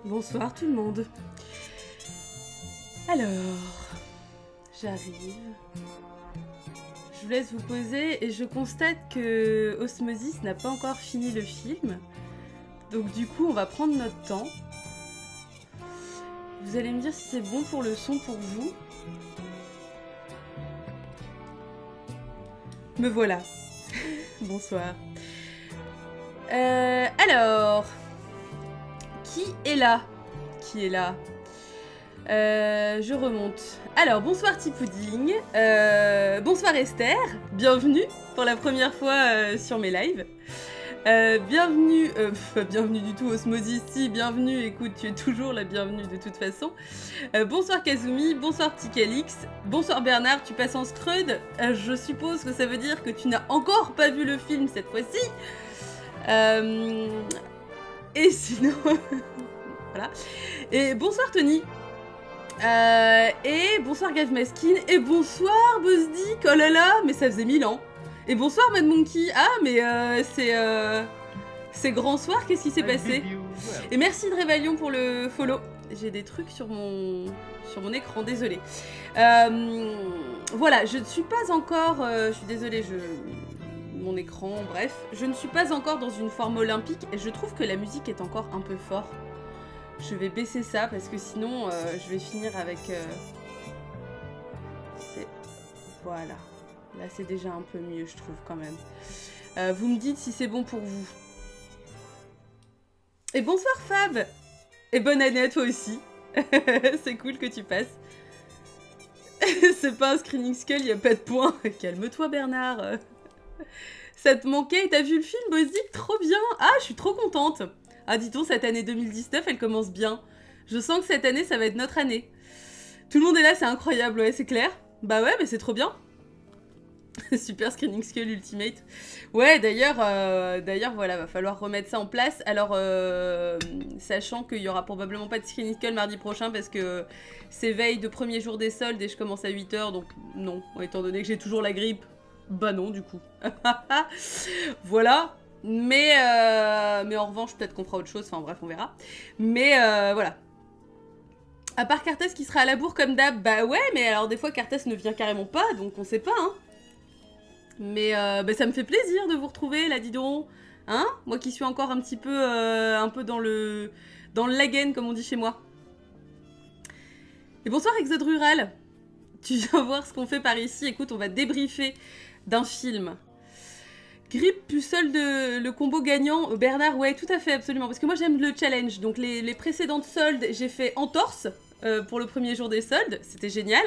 Bonsoir tout le monde. Alors, j'arrive. Je vous laisse vous poser et je constate que Osmosis n'a pas encore fini le film. Donc du coup, on va prendre notre temps. Vous allez me dire si c'est bon pour le son pour vous. Me voilà. Bonsoir. Alors, qui est là? Qui est là? Je remonte. Alors, bonsoir Tipouding. Bonsoir Esther. Bienvenue pour la première fois sur mes lives. Bienvenue, bienvenue du tout Osmosis, si, bienvenue, écoute, tu es toujours la bienvenue de toute façon. Bonsoir Kazumi, bonsoir Petit Calix, bonsoir Bernard, tu passes en scrud. Je suppose que ça veut dire que tu n'as encore pas vu le film cette fois-ci. Et sinon, voilà. Et bonsoir Tony. Et bonsoir Gave Maskin, et bonsoir Buzdik, oh là là, mais ça faisait 1000 ans. Et bonsoir Mad Monkey, ah mais c'est grand soir, qu'est-ce qui s'est passé? Et merci Drévalion pour le follow. J'ai des trucs sur mon écran, désolé. Voilà, je ne suis pas encore, je suis désolée, mon écran, bref. Je ne suis pas encore dans une forme olympique, et je trouve que la musique est encore un peu forte. Je vais baisser ça parce que sinon je vais finir avec... Voilà. Là c'est déjà un peu mieux je trouve quand même. Vous me dites si c'est bon pour vous. Et bonsoir Fab. Et bonne année à toi aussi. C'est cool que tu passes. C'est pas un screening skull, y a pas de point. Calme-toi Bernard. Ça te manquait et t'as vu le film Bozzik? Trop bien. Ah je suis trop contente. Ah, dit-on, cette année 2019, elle commence bien. Je sens que cette année, ça va être notre année. Tout le monde est là, c'est incroyable, ouais, c'est clair. Bah ouais, mais c'est trop bien. Super Screening Skull Ultimate. Ouais, d'ailleurs, voilà, va falloir remettre ça en place. Alors, sachant qu'il y aura probablement pas de Screening Skull mardi prochain, parce que c'est veille de premier jour des soldes et je commence à 8h, donc non. Étant donné que j'ai toujours la grippe, bah non, du coup. Voilà. Mais en revanche, peut-être qu'on fera autre chose. Enfin bref, on verra. Mais voilà. À part Cartès qui sera à la bourre comme d'hab, bah ouais, mais alors des fois Cartès ne vient carrément pas, donc on sait pas, hein. Mais bah, ça me fait plaisir de vous retrouver, là, dis donc. Hein? Moi qui suis encore un petit peu, dans le lagen, comme on dit chez moi. Et bonsoir Exode Rural. Tu viens voir ce qu'on fait par ici. Écoute, on va débriefer d'un film. Grip plus seul le combo gagnant. Bernard, ouais, tout à fait, absolument. Parce que moi, j'aime le challenge. Donc, les précédentes soldes, j'ai fait en torse pour le premier jour des soldes. C'était génial.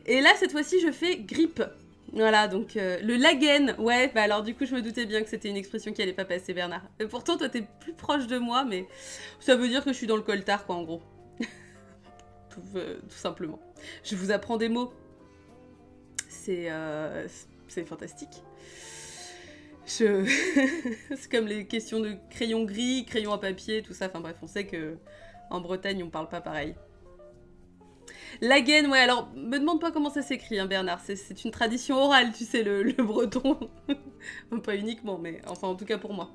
Et là, cette fois-ci, je fais grip. Voilà, donc le lagen. Ouais, bah alors du coup, je me doutais bien que c'était une expression qui allait pas passer, Bernard. Et pourtant, toi, t'es plus proche de moi, mais ça veut dire que je suis dans le coltard, quoi, en gros. tout simplement. Je vous apprends des mots. C'est fantastique. C'est comme les questions de crayon gris, crayon à papier, tout ça. Enfin bref, on sait que en Bretagne, on parle pas pareil. Lagen, ouais, alors, me demande pas comment ça s'écrit, hein, Bernard. C'est une tradition orale, tu sais, le breton. Pas uniquement, mais enfin, en tout cas pour moi.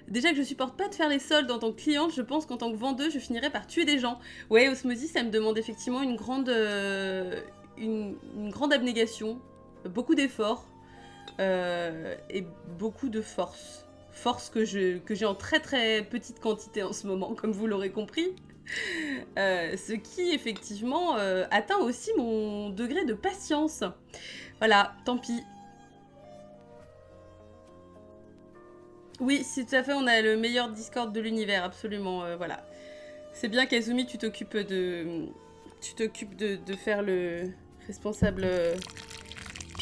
Déjà que je supporte pas de faire les soldes en tant que cliente, je pense qu'en tant que vendeuse, je finirais par tuer des gens. Ouais, Osmosis, ça me demande effectivement une grande abnégation, beaucoup d'efforts. Et beaucoup de force. Force que j'ai en très très petite quantité en ce moment, comme vous l'aurez compris. Ce qui, effectivement, atteint aussi mon degré de patience. Voilà, tant pis. Oui, c'est tout à fait, on a le meilleur Discord de l'univers, absolument, voilà. C'est bien, Kazumi, tu t'occupes de faire le responsable...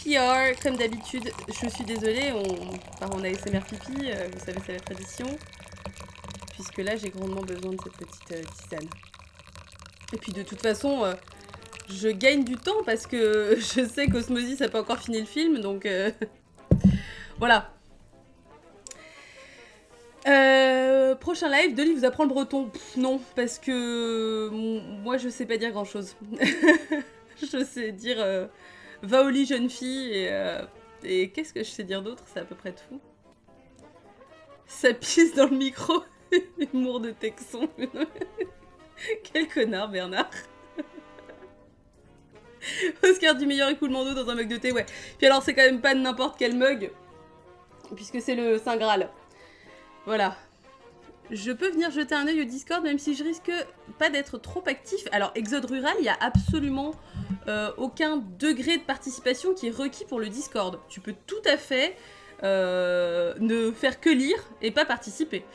PR, comme d'habitude, je suis désolée, on a ASMR pipi, vous savez, c'est la tradition. Puisque là, j'ai grandement besoin de cette petite tisane. Et puis de toute façon, je gagne du temps parce que je sais qu'Osmosis n'a pas encore fini le film, donc voilà. Prochain live, Dolly vous apprend le breton. Pff, non, parce que moi, je sais pas dire grand-chose. Je sais dire... va au lit, jeune fille, et qu'est-ce que je sais dire d'autre? C'est à peu près tout. Ça pisse dans le micro. Humour de Texon. Quel connard, Bernard. Oscar du meilleur écoulement d'eau dans un mug de thé, ouais. Puis alors, c'est quand même pas n'importe quel mug, puisque c'est le Saint Graal. Voilà. Je peux venir jeter un œil au Discord, même si je risque pas d'être trop actif. Alors, Exode Rural, il y a absolument aucun degré de participation qui est requis pour le Discord. Tu peux tout à fait ne faire que lire et pas participer.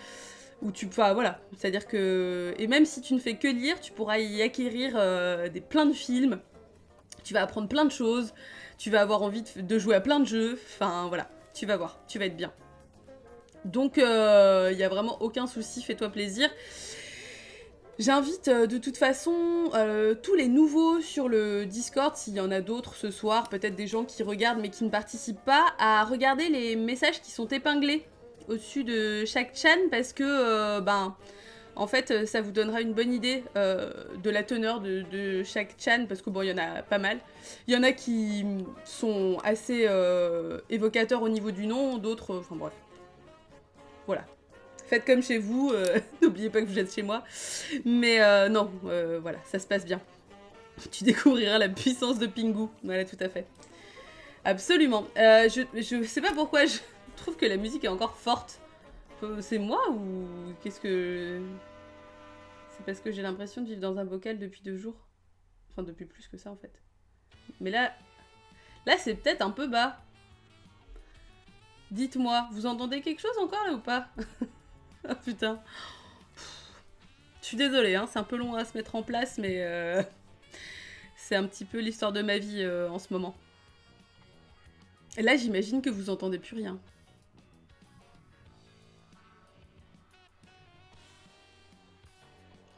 Ou enfin, voilà. C'est-à-dire que... Et même si tu ne fais que lire, tu pourras y acquérir plein de films. Tu vas apprendre plein de choses, tu vas avoir envie de jouer à plein de jeux, enfin voilà, tu vas voir, tu vas être bien. Donc il n'y a vraiment aucun souci, fais-toi plaisir. J'invite de toute façon tous les nouveaux sur le Discord, s'il y en a d'autres ce soir, peut-être des gens qui regardent mais qui ne participent pas, à regarder les messages qui sont épinglés au-dessus de chaque chan, parce que en fait, ça vous donnera une bonne idée de la teneur de chaque chan, parce que bon, il y en a pas mal. Il y en a qui sont assez évocateurs au niveau du nom, d'autres, enfin bref. Voilà. Faites comme chez vous, n'oubliez pas que vous êtes chez moi. Mais non, voilà, ça se passe bien. Tu découvriras la puissance de Pingu. Voilà, tout à fait. Absolument. Je sais pas pourquoi, je trouve que la musique est encore forte. C'est moi ou qu'est-ce que... C'est parce que j'ai l'impression de vivre dans un bocal depuis 2 jours. Enfin, depuis plus que ça, en fait. Mais là c'est peut-être un peu bas. Dites-moi, vous entendez quelque chose encore, là, ou pas? Ah, putain. Je suis désolée, hein, c'est un peu long à se mettre en place, mais... c'est un petit peu l'histoire de ma vie en ce moment. Et là, j'imagine que vous entendez plus rien.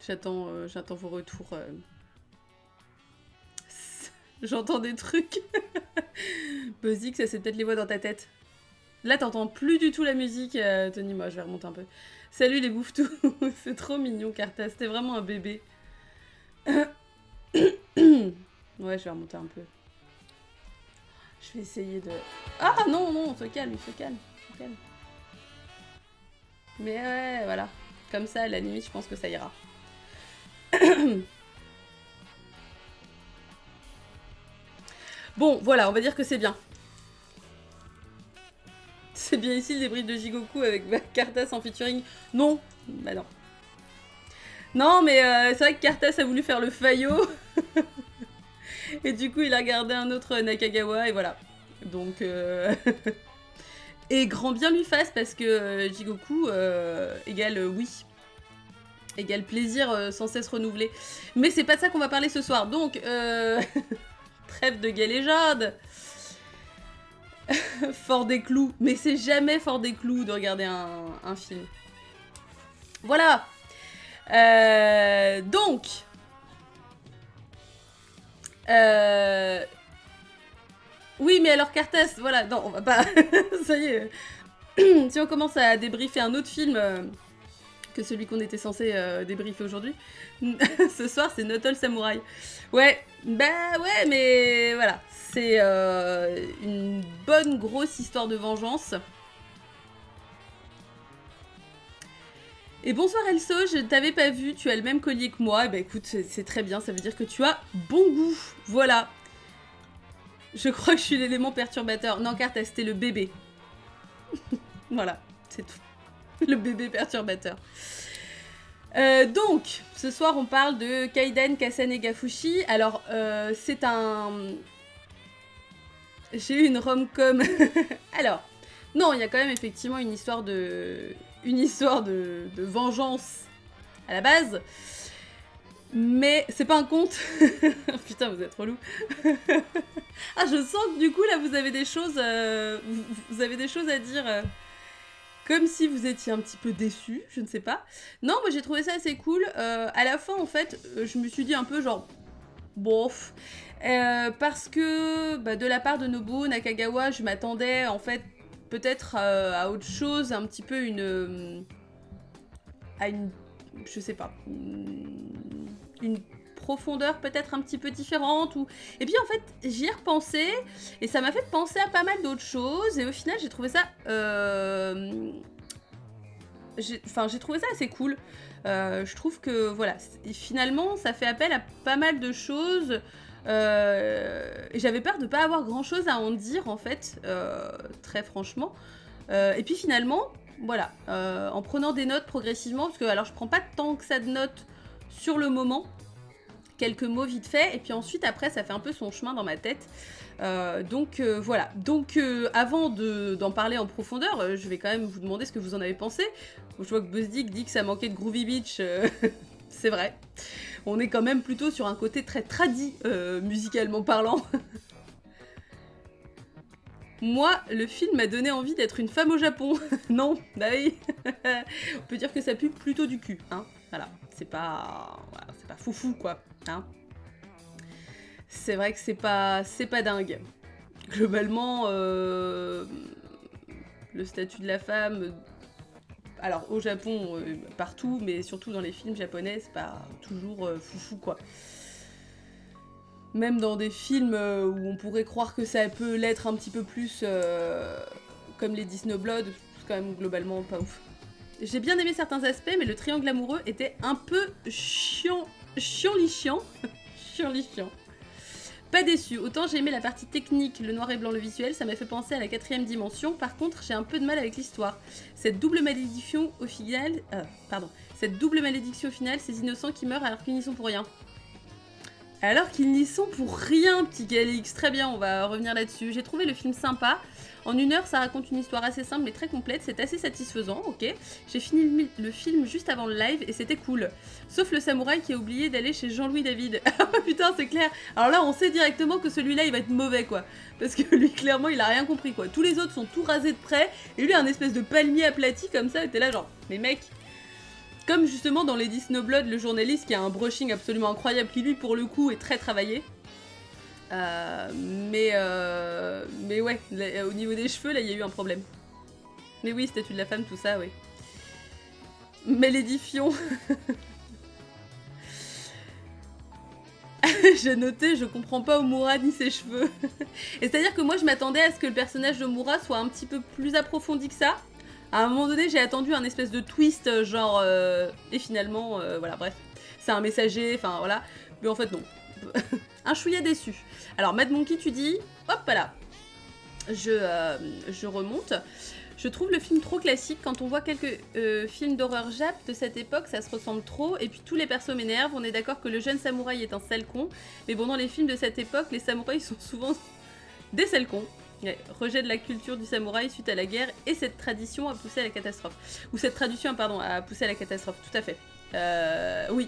J'attends vos retours. J'entends des trucs. Buzzik, ça c'est peut-être les voix dans ta tête. Là, t'entends plus du tout la musique, Tony. Moi, je vais remonter un peu. Salut les bouffetous. C'est trop mignon, Carta. C'était vraiment un bébé. Ouais, je vais remonter un peu. Je vais essayer de... Ah non, non, on se calme, on se calme. Mais ouais, voilà. Comme ça, à la limite, je pense que ça ira. Bon, voilà, on va dire que c'est bien. C'est bien ici le débrief de Jigoku avec Cartas en featuring. Non, bah non. Non, mais c'est vrai que Cartas a voulu faire le faillot. Et du coup, il a regardé un autre Nakagawa, et voilà. Donc... Et grand bien lui fasse, parce que Jigoku égale oui. Égale plaisir sans cesse renouvelé. Mais c'est pas de ça qu'on va parler ce soir. Donc, trêve de galéjade. Fort des clous. Mais c'est jamais fort des clous de regarder un film. Voilà. Donc. Oui, mais alors Cartas, voilà. Non, on va pas... Ça y est. Si on commence à débriefer un autre film... que celui qu'on était censé débriefer aujourd'hui. Ce soir, c'est Not All Samurai. Ouais, bah ouais, mais voilà. C'est une bonne grosse histoire de vengeance. Et bonsoir Elso, je t'avais pas vu, tu as le même collier que moi. Bah écoute, c'est très bien, ça veut dire que tu as bon goût. Voilà. Je crois que je suis l'élément perturbateur. Non, car t'as c'était le bébé. Voilà, c'est tout. Le bébé perturbateur. Donc, ce soir, on parle de Kaiden Kasane Gafushi. Alors, c'est un... J'ai eu une rom-com. Alors, non, il y a quand même effectivement une histoire de vengeance à la base. Mais c'est pas un conte. Putain, vous êtes relou. Ah, je sens que du coup, là, vous avez des choses... vous avez des choses à dire... Comme si vous étiez un petit peu déçus, je ne sais pas. Non, moi j'ai trouvé ça assez cool. À la fin, en fait, je me suis dit un peu genre... Bof. Parce que de la part de Nobuo Nakagawa, je m'attendais en fait peut-être à autre chose, un petit peu à une... Je sais pas. Une profondeur peut-être un petit peu différente. Et puis en fait, j'y ai repensé et ça m'a fait penser à pas mal d'autres choses. Et au final, j'ai trouvé ça... j'ai trouvé ça assez cool. Je trouve que voilà, finalement ça fait appel à pas mal de choses. Et j'avais peur de pas avoir grand chose à en dire en fait, très franchement. Et puis finalement, voilà, en prenant des notes progressivement, parce que alors je prends pas tant que ça de notes sur le moment, quelques mots vite fait, et puis ensuite après ça fait un peu son chemin dans ma tête. Donc voilà, donc avant d'en parler en profondeur, je vais quand même vous demander ce que vous en avez pensé. Je vois que Buzdik dit que ça manquait de Groovy Beach, c'est vrai. On est quand même plutôt sur un côté très tradi, musicalement parlant. Moi, le film m'a donné envie d'être une femme au Japon. Non, bah oui. On peut dire que ça pue plutôt du cul, hein. Voilà, c'est pas foufou, quoi, hein. C'est vrai que c'est pas dingue. Globalement, le statut de la femme, alors au Japon, partout, mais surtout dans les films japonais, c'est pas toujours foufou, quoi. Même dans des films où on pourrait croire que ça peut l'être un petit peu plus, comme les Disney Blood, c'est quand même globalement pas ouf. J'ai bien aimé certains aspects, mais le triangle amoureux était un peu chiant. Pas déçu, autant j'ai aimé la partie technique, le noir et blanc, le visuel, ça m'a fait penser à la 4ème dimension, par contre j'ai un peu de mal avec l'histoire. Cette double malédiction au final, ces innocents qui meurent alors qu'ils n'y sont pour rien. Alors qu'ils n'y sont pour rien, petit Galix. Très bien, on va revenir là-dessus. J'ai trouvé le film sympa. En 1 heure, ça raconte une histoire assez simple mais très complète. C'est assez satisfaisant, ok. J'ai fini le film juste avant le live et c'était cool. Sauf le samouraï qui a oublié d'aller chez Jean-Louis David. Ah putain, c'est clair. Alors là, on sait directement que celui-là, il va être mauvais, quoi. Parce que lui, clairement, il a rien compris, quoi. Tous les autres sont tout rasés de près. Et lui, un espèce de palmier aplati comme ça. Et t'es là, genre, mais mec... Comme justement dans Lady Snowblood, le journaliste qui a un brushing absolument incroyable, qui lui pour le coup est très travaillé. Mais ouais, là, au niveau des cheveux, là il y a eu un problème. Mais oui, statut de la femme, tout ça, oui. Malédiction. J'ai noté, je comprends pas Omura ni ses cheveux. Et c'est-à-dire que moi je m'attendais à ce que le personnage d'Omura soit un petit peu plus approfondi que ça. À un moment donné, j'ai attendu un espèce de twist, genre... et finalement, voilà, bref. C'est un messager, enfin, voilà. Mais en fait, non. Un chouïa déçu. Alors, Mad Monkey, tu dis... Hop là. Je remonte. Je trouve le film trop classique. Quand on voit quelques films d'horreur jap de cette époque, ça se ressemble trop. Et puis, tous les persos m'énervent. On est d'accord que le jeune samouraï est un sale con. Mais bon, dans les films de cette époque, les samouraïs sont souvent des sales cons. Ouais, rejet de la culture du samouraï suite à la guerre et cette tradition a poussé à la catastrophe. Ou cette traduction, pardon, a poussé à la catastrophe, tout à fait. Oui,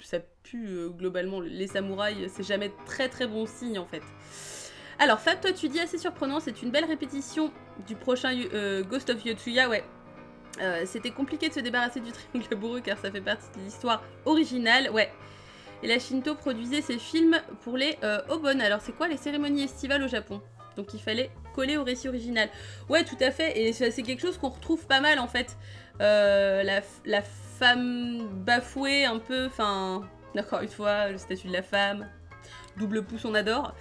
ça pue globalement. Les samouraïs, c'est jamais très très bon signe en fait. Alors Fab, toi tu dis assez surprenant, c'est une belle répétition du prochain Ghost of Yotsuya, ouais. C'était compliqué de se débarrasser du triangle amoureux car ça fait partie de l'histoire originale, ouais. Et la Shinto produisait ses films pour les Obon. Alors c'est quoi les cérémonies estivales au Japon? Donc il fallait coller au récit original. Ouais, tout à fait, et c'est quelque chose qu'on retrouve pas mal en fait. La femme bafouée un peu, enfin... Encore une fois, le statut de la femme. Double pouce, on adore.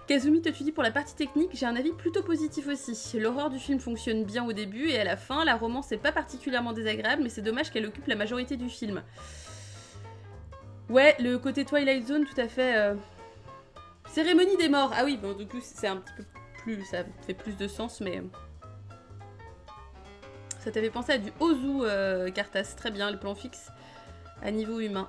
Kazumi te dis pour la partie technique, j'ai un avis plutôt positif aussi. L'horreur du film fonctionne bien au début et à la fin, la romance est pas particulièrement désagréable, mais c'est dommage qu'elle occupe la majorité du film. Ouais, le côté Twilight Zone, tout à fait. Cérémonie des morts. Ah oui, bon, du coup, c'est un petit peu plus... Ça fait plus de sens, mais... Ça t'avait pensé à du Ozu, Cartas. Très bien, le plan fixe à niveau humain.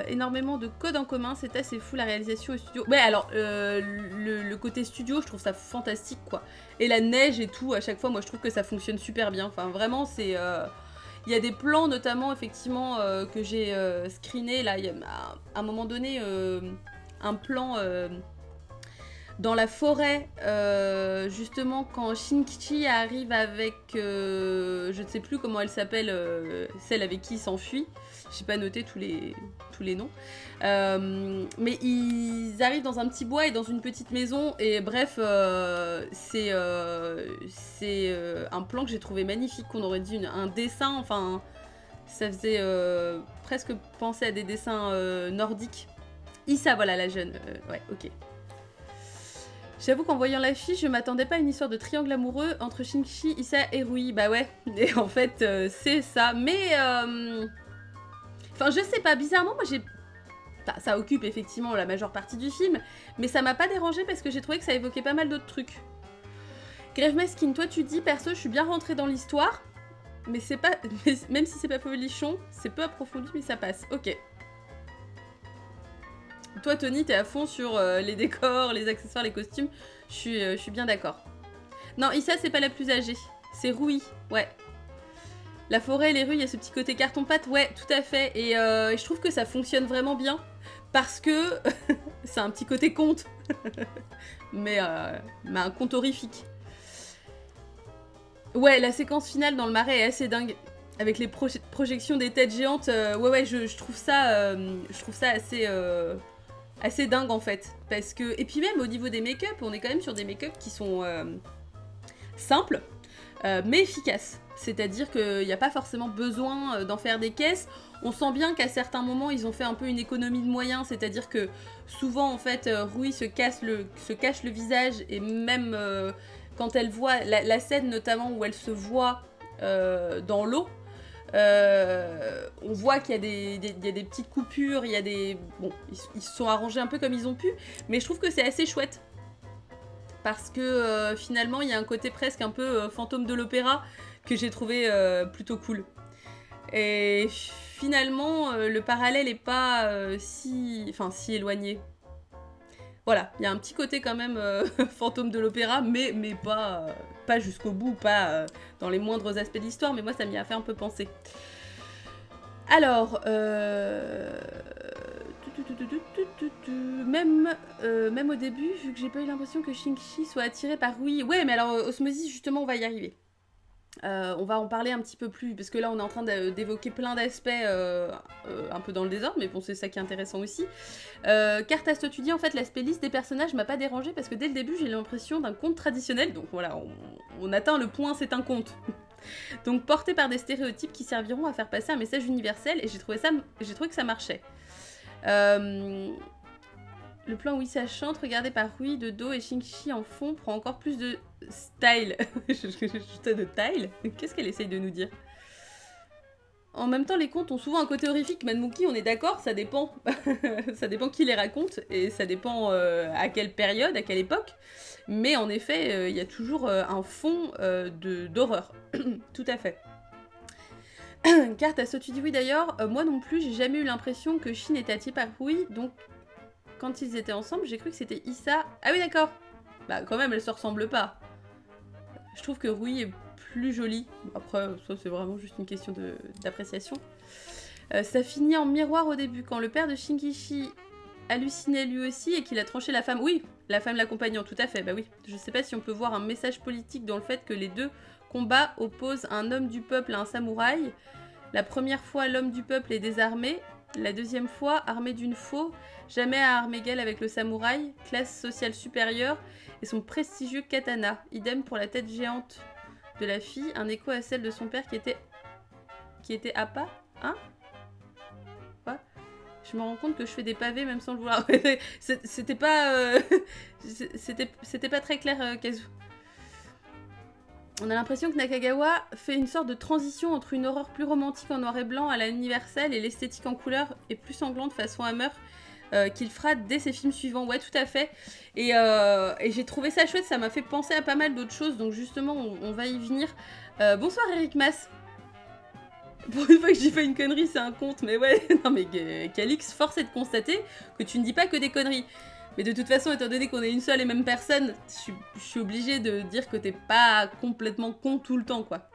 Énormément de codes en commun, c'est assez fou la réalisation au studio. Ouais, alors, le côté studio, je trouve ça fantastique, quoi. Et la neige et tout, à chaque fois, moi, je trouve que ça fonctionne super bien. Enfin, vraiment, c'est... Il y a des plans, notamment, effectivement, que j'ai screené. Là, il y a à un moment donné un plan dans la forêt, justement, quand Shinkichi arrive avec... je ne sais plus comment elle s'appelle, celle avec qui il s'enfuit. J'ai pas noté tous les noms. Mais ils arrivent dans un petit bois et dans une petite maison. Et bref, c'est un plan que j'ai trouvé magnifique. On aurait dit un dessin. Enfin, ça faisait presque penser à des dessins nordiques. Issa, voilà, la jeune. Ouais, ok. J'avoue qu'en voyant l'affiche, je m'attendais pas à une histoire de triangle amoureux entre Shinji, Issa et Rui. Bah ouais, et en fait, c'est ça. Mais, enfin, je sais pas, bizarrement, moi j'ai... Enfin, ça occupe effectivement la majeure partie du film, mais ça m'a pas dérangé parce que j'ai trouvé que ça évoquait pas mal d'autres trucs. Grave Meskin, toi tu dis, perso, je suis bien rentrée dans l'histoire, mais c'est pas... Même si c'est pas folichon, c'est peu approfondi, mais ça passe. Ok. Toi, Tony, t'es à fond sur les décors, les accessoires, les costumes. Je suis bien d'accord. Non, Issa, c'est pas la plus âgée. C'est Rui, ouais. La forêt et les rues, il y a ce petit côté carton-pâte, ouais, tout à fait. Et je trouve que ça fonctionne vraiment bien. Parce que c'est un petit côté conte. mais un conte horrifique. Ouais, la séquence finale dans le marais est assez dingue. Avec les projections des têtes géantes. Ouais, je trouve ça assez dingue en fait. Parce que... Et puis même au niveau des make-up, on est quand même sur des make-up qui sont simples, mais efficaces. C'est-à-dire qu'il n'y a pas forcément besoin d'en faire des caisses. On sent bien qu'à certains moments, ils ont fait un peu une économie de moyens. C'est-à-dire que souvent, en fait, Rui se cache le visage. Et même quand elle voit la scène notamment où elle se voit dans l'eau, on voit qu'il y a des petites coupures, il y a des... Bon, ils se sont arrangés un peu comme ils ont pu, mais je trouve que c'est assez chouette. Parce que finalement, il y a un côté presque un peu fantôme de l'opéra que j'ai trouvé plutôt cool. Et finalement, le parallèle est pas si éloigné. Voilà, il y a un petit côté quand même fantôme de l'opéra, mais pas jusqu'au bout, pas dans les moindres aspects de l'histoire, mais moi ça m'y a fait un peu penser. Alors, même au début, vu que j'ai pas eu l'impression que Shinji soit attiré par Rui. Ouais, mais alors Osmosis, justement, on va y arriver. On va en parler un petit peu plus, parce que là on est en train d'évoquer plein d'aspects un peu dans le désordre, mais bon c'est ça qui est intéressant aussi. Cartas, toi tu dis en fait l'aspect lisse des personnages m'a pas dérangé parce que dès le début j'ai l'impression d'un conte traditionnel, donc voilà, on atteint le point, c'est un conte. Donc porté par des stéréotypes qui serviront à faire passer un message universel, et j'ai trouvé que ça marchait. Le plan où ça chante, regardé par Rui de dos et Shinji en fond, prend encore plus de style. De style. Qu'est-ce qu'elle essaye de nous dire? En même temps, les contes ont souvent un côté horrifique. Mad Monkey, on est d'accord, ça dépend. Ça dépend qui les raconte, et ça dépend à quelle période, à quelle époque. Mais en effet, il y a toujours un fond d'horreur. Tout à fait. Carte à ce tu dis oui d'ailleurs, moi non plus, j'ai jamais eu l'impression que Shin était attiré par Rui, donc quand ils étaient ensemble, j'ai cru que c'était Issa. Ah oui, d'accord. Bah quand même, elles se ressemblent pas. Je trouve que Rui est plus jolie. Après, ça c'est vraiment juste une question d'appréciation. Ça finit en miroir au début, quand le père de Shinkichi hallucinait lui aussi et qu'il a tranché la femme. Oui, la femme l'accompagnant, tout à fait, bah oui. Je sais pas si on peut voir un message politique dans le fait que les deux combats opposent un homme du peuple à un samouraï. La première fois, l'homme du peuple est désarmé. La deuxième fois, armé d'une faux, jamais à armes égales avec le samouraï, classe sociale supérieure, et son prestigieux katana. Idem pour la tête géante de la fille, un écho à celle de son père qui était Appa, hein? Quoi? Je me rends compte que je fais des pavés même sans le vouloir. C'était pas... C'était pas très clair, Kazu. On a l'impression que Nakagawa fait une sorte de transition entre une horreur plus romantique en noir et blanc à la universelle et l'esthétique en couleur et plus sanglante façon Hammer qu'il fera dès ses films suivants. Ouais, tout à fait. Et j'ai trouvé ça chouette, ça m'a fait penser à pas mal d'autres choses, donc justement, on va y venir. Bonsoir Eric Mas. Pour une fois que je dis pas une connerie, c'est un conte, mais ouais, non mais Calix, force est de constater que tu ne dis pas que des conneries. Mais de toute façon, étant donné qu'on est une seule et même personne, je suis obligée de dire que t'es pas complètement con tout le temps, quoi.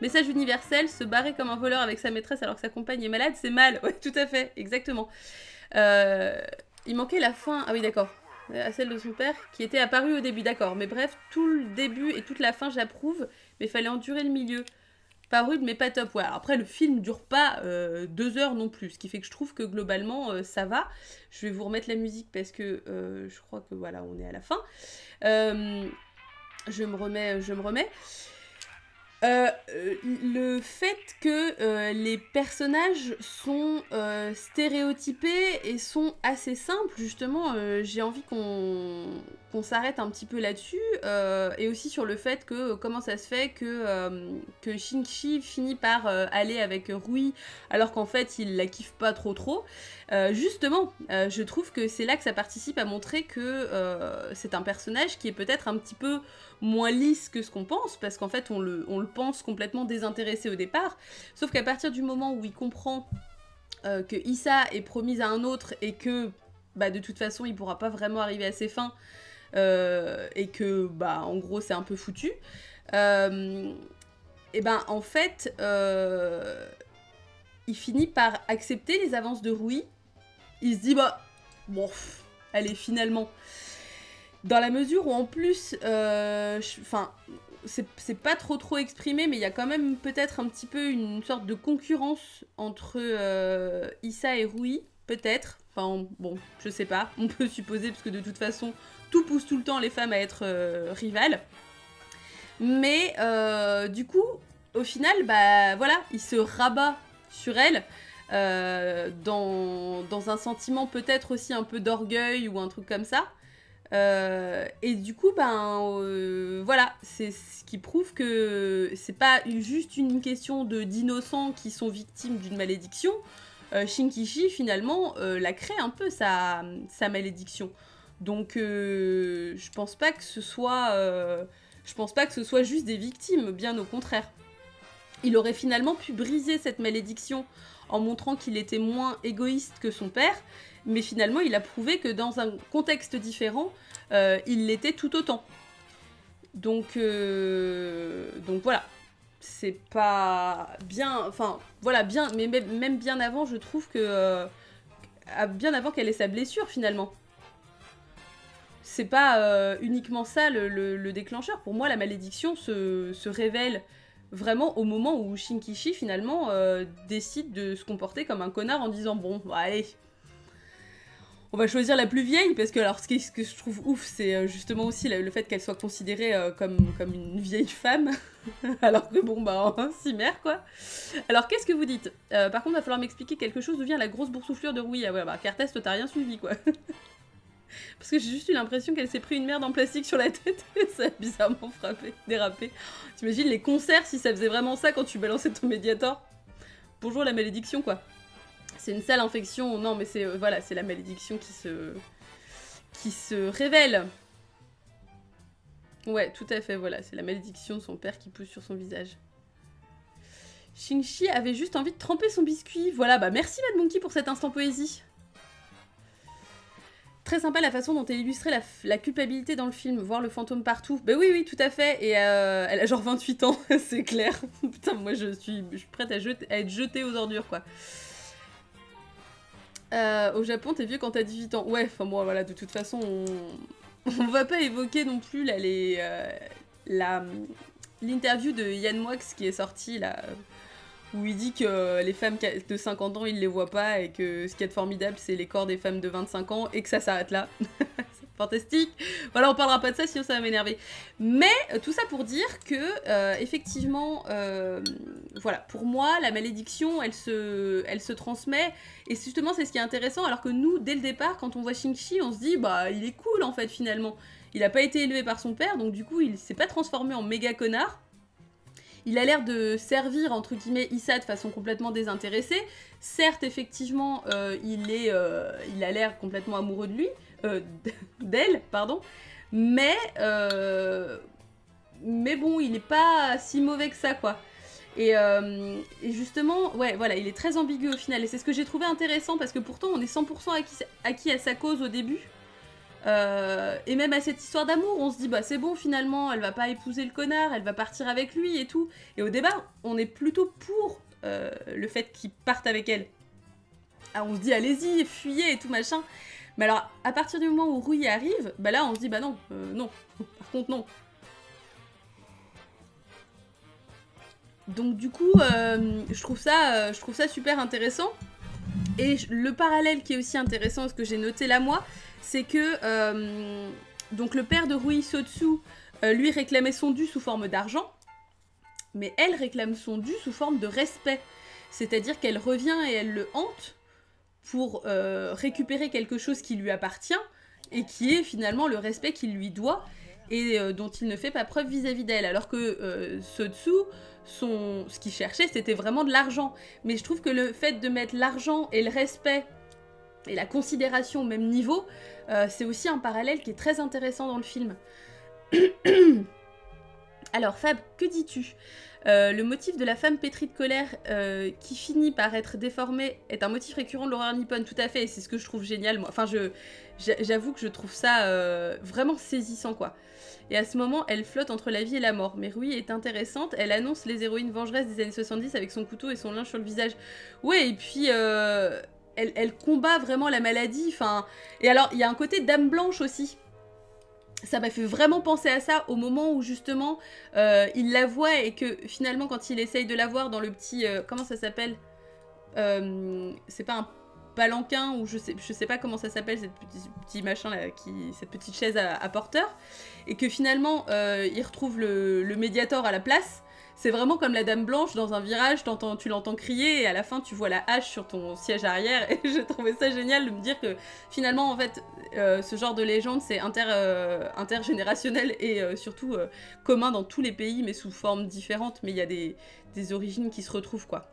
Message universel, se barrer comme un voleur avec sa maîtresse alors que sa compagne est malade, c'est mal. Ouais, tout à fait, exactement. Il manquait la fin, ah oui d'accord, à celle de son père, qui était apparue au début, d'accord. Mais bref, tout le début et toute la fin, j'approuve, mais fallait endurer le milieu. Pas rude, mais pas top. Ouais, alors après, le film dure pas 2 heures non plus, ce qui fait que je trouve que globalement, ça va. Je vais vous remettre la musique parce que je crois que voilà, on est à la fin. Je me remets. Le fait que les personnages sont stéréotypés et sont assez simples, justement, j'ai envie qu'on qu'on s'arrête un petit peu là-dessus, et aussi sur le fait que comment ça se fait que Shinji finit par aller avec Rui, alors qu'en fait il la kiffe pas trop. Justement, je trouve que c'est là que ça participe à montrer que c'est un personnage qui est peut-être un petit peu moins lisse que ce qu'on pense, parce qu'en fait on le pense complètement désintéressé au départ, sauf qu'à partir du moment où il comprend que Issa est promise à un autre et que bah, de toute façon il pourra pas vraiment arriver à ses fins, et que bah en gros c'est un peu foutu, et ben en fait il finit par accepter les avances de Rui. Il se dit bah bon allez finalement, dans la mesure où en plus enfin c'est pas trop exprimé, mais il y a quand même peut-être un petit peu une sorte de concurrence entre Issa et Rui, peut-être. Enfin, bon, je sais pas, on peut supposer, parce que de toute façon, tout pousse tout le temps les femmes à être rivales. Mais du coup, au final, bah voilà, il se rabat sur elle, dans un sentiment peut-être aussi un peu d'orgueil ou un truc comme ça. Et du coup, voilà, c'est ce qui prouve que c'est pas juste une question d'innocents qui sont victimes d'une malédiction. Shinkichi, finalement, la crée un peu sa malédiction. Donc, je pense pas que ce soit juste des victimes, bien au contraire. Il aurait finalement pu briser cette malédiction en montrant qu'il était moins égoïste que son père, mais finalement il a prouvé que dans un contexte différent, il l'était tout autant. Donc voilà, c'est pas bien, enfin voilà, bien, mais même bien avant, je trouve que bien avant qu'elle ait sa blessure finalement. C'est pas uniquement ça le déclencheur. Pour moi, la malédiction se révèle vraiment au moment où Shinkichi finalement décide de se comporter comme un connard en disant bon, bah, allez, on va choisir la plus vieille, parce que alors ce que je trouve ouf, c'est justement aussi le fait qu'elle soit considérée comme une vieille femme, alors que bon bah cimère quoi. Alors qu'est-ce que vous dites? Par contre, il va falloir m'expliquer quelque chose, d'où vient la grosse boursouflure de Rui. Ah ouais, bah Cartès, toi t'as rien suivi quoi. Parce que j'ai juste eu l'impression qu'elle s'est pris une merde en plastique sur la tête et ça a bizarrement dérapé. T'imagines les concerts si ça faisait vraiment ça quand tu balançais ton Mediator? Bonjour la malédiction quoi. C'est une sale infection, non mais c'est voilà, c'est la malédiction qui se révèle. Ouais, tout à fait, voilà, c'est la malédiction de son père qui pousse sur son visage. Shinji avait juste envie de tremper son biscuit. Voilà, bah merci Mad Monkey pour cet instant poésie. Très sympa la façon dont elle illustrait la culpabilité dans le film, voir le fantôme partout. Bah oui, tout à fait, et elle a genre 28 ans, c'est clair. Putain, moi je suis prête à être jetée aux ordures, quoi. Au Japon, t'es vieux quand t'as 18 ans. Ouais, enfin moi, voilà, de toute façon, on va pas évoquer non plus là, l'interview de Yann Moix qui est sortie là, où il dit que les femmes de 50 ans, il les voit pas, et que ce qui est formidable, c'est les corps des femmes de 25 ans, et que ça s'arrête là. C'est fantastique. Voilà, on parlera pas de ça, sinon ça va m'énerver. Mais tout ça pour dire que, effectivement, voilà, pour moi, la malédiction, elle se transmet, et justement, c'est ce qui est intéressant, alors que nous, dès le départ, quand on voit Shinji, on se dit, bah, il est cool, en fait, finalement. Il a pas été élevé par son père, donc du coup, il s'est pas transformé en méga connard. Il a l'air de servir, entre guillemets, Issa de façon complètement désintéressée. Certes, effectivement, il a l'air complètement amoureux de lui, d'elle, pardon. Mais bon, il est pas si mauvais que ça, quoi. Et justement, ouais, voilà, il est très ambigu au final. Et c'est ce que j'ai trouvé intéressant, parce que pourtant, on est 100% acquis à sa cause au début. Et même à cette histoire d'amour, on se dit bah c'est bon finalement, elle va pas épouser le connard, elle va partir avec lui et tout. Et au départ, on est plutôt pour le fait qu'il parte avec elle. Alors on se dit allez-y, fuyez et tout machin. Mais alors à partir du moment où Rui arrive, bah là on se dit bah non, non, par contre non. Donc du coup, je trouve ça super intéressant. Et le parallèle qui est aussi intéressant, ce que j'ai noté là moi, c'est que donc le père de Rui Sotsu, lui réclamait son dû sous forme d'argent, mais elle réclame son dû sous forme de respect. C'est-à-dire qu'elle revient et elle le hante pour récupérer quelque chose qui lui appartient, et qui est finalement le respect qu'il lui doit et dont il ne fait pas preuve vis-à-vis d'elle. Alors que Sotsu, ce qu'il cherchait, c'était vraiment de l'argent. Mais je trouve que le fait de mettre l'argent et le respect et la considération au même niveau, c'est aussi un parallèle qui est très intéressant dans le film. Alors Fab, que dis-tu ? Le motif de la femme pétrie de colère qui finit par être déformée est un motif récurrent de l'horreur nippone, tout à fait, et c'est ce que je trouve génial, moi. Enfin, j'avoue que je trouve ça vraiment saisissant, quoi. Et à ce moment, elle flotte entre la vie et la mort. Mais Rui est intéressante, elle annonce les héroïnes vengeresses des années 70 avec son couteau et son linge sur le visage. Ouais, et puis elle combat vraiment la maladie, enfin... Et alors, il y a un côté dame blanche aussi. Ça m'a fait vraiment penser à ça au moment où justement il la voit et que finalement quand il essaye de la voir dans le petit... comment ça s'appelle c'est pas un palanquin ou je sais pas comment ça s'appelle, cette petit machin là, cette petite chaise à porteur, et que finalement il retrouve le Mediator à la place. C'est vraiment comme la Dame Blanche dans un virage, tu l'entends crier et à la fin tu vois la hache sur ton siège arrière, et j'ai trouvé ça génial de me dire que finalement en fait ce genre de légende c'est intergénérationnel et surtout commun dans tous les pays mais sous formes différentes, mais il y a des origines qui se retrouvent quoi.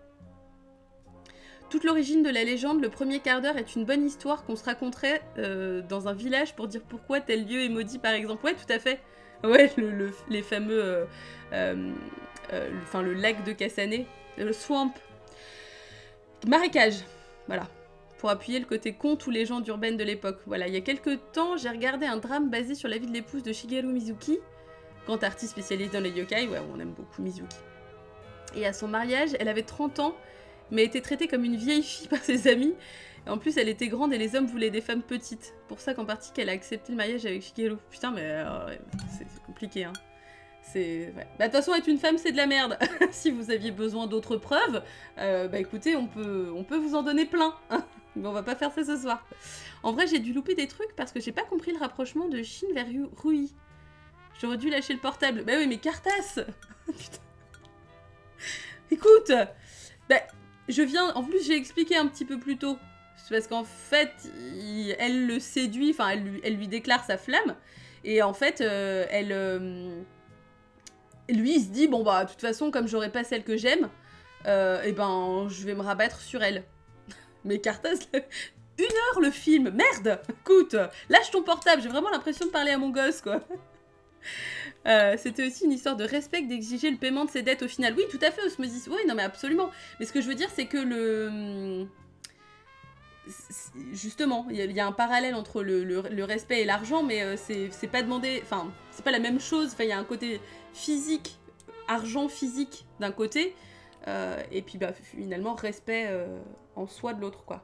Toute l'origine de la légende, le premier quart d'heure est une bonne histoire qu'on se raconterait dans un village pour dire pourquoi tel lieu est maudit par exemple. Ouais, tout à fait. Ouais, les fameux... le lac de Kasane, le swamp. Marécage, voilà. Pour appuyer le côté conte ou légende urbaine de l'époque. Voilà, il y a quelques temps, j'ai regardé un drame basé sur la vie de l'épouse de Shigeru Mizuki, grand artiste spécialisé dans les yokai, ouais, on aime beaucoup Mizuki. Et à son mariage, elle avait 30 ans, mais était traitée comme une vieille fille par ses amis. Et en plus, elle était grande et les hommes voulaient des femmes petites. Pour ça qu'en partie, qu'elle a accepté le mariage avec Shigeru. Putain, mais c'est compliqué, hein. C'est... Ouais. Bah, de toute façon, être une femme, c'est de la merde. Si vous aviez besoin d'autres preuves, bah écoutez, on peut vous en donner plein. Mais on va pas faire ça ce soir. En vrai, j'ai dû louper des trucs parce que j'ai pas compris le rapprochement de Shin vers Rui. J'aurais dû lâcher le portable. Bah oui, mais Cartas. Putain. Écoute, bah, je viens... En plus, j'ai expliqué un petit peu plus tôt. C'est parce qu'en fait, elle le séduit, enfin, elle lui déclare sa flamme. Et en fait, lui, il se dit, bon bah, de toute façon, comme j'aurai pas celle que j'aime, et ben, je vais me rabattre sur elle. Mais Cartas, 1 heure le film, merde. Écoute, lâche ton portable, j'ai vraiment l'impression de parler à mon gosse, quoi. C'était aussi une histoire de respect d'exiger le paiement de ses dettes au final. Oui, tout à fait, Osmosis. Oui, non mais absolument. Mais ce que je veux dire, c'est que justement, il y a un parallèle entre le respect et l'argent, mais c'est pas demandé... Enfin, c'est pas la même chose. Enfin, il y a un côté physique, argent physique d'un côté, et puis bah, finalement, respect en soi de l'autre, quoi.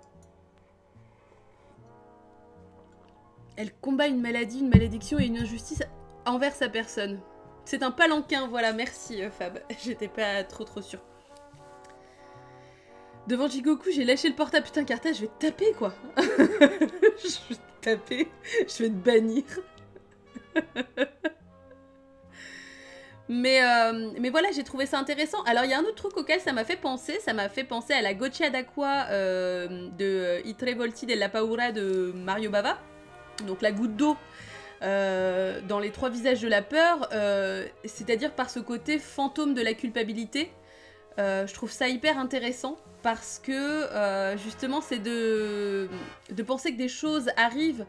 Elle combat une maladie, une malédiction et une injustice envers sa personne. C'est un palanquin, voilà, merci Fab. J'étais pas trop sûre. Devant Jigoku, j'ai lâché le portable. Putain, Carta, je vais te taper, quoi. Je vais te taper. Je vais te bannir. mais voilà, j'ai trouvé ça intéressant. Alors, il y a un autre truc auquel ça m'a fait penser. Ça m'a fait penser à la Goccia d'Aqua de I Tre Volti della Paura de Mario Bava. Donc, la goutte d'eau dans les 3 visages de la peur. C'est-à-dire par ce côté fantôme de la culpabilité. Je trouve ça hyper intéressant parce que justement c'est de penser que des choses arrivent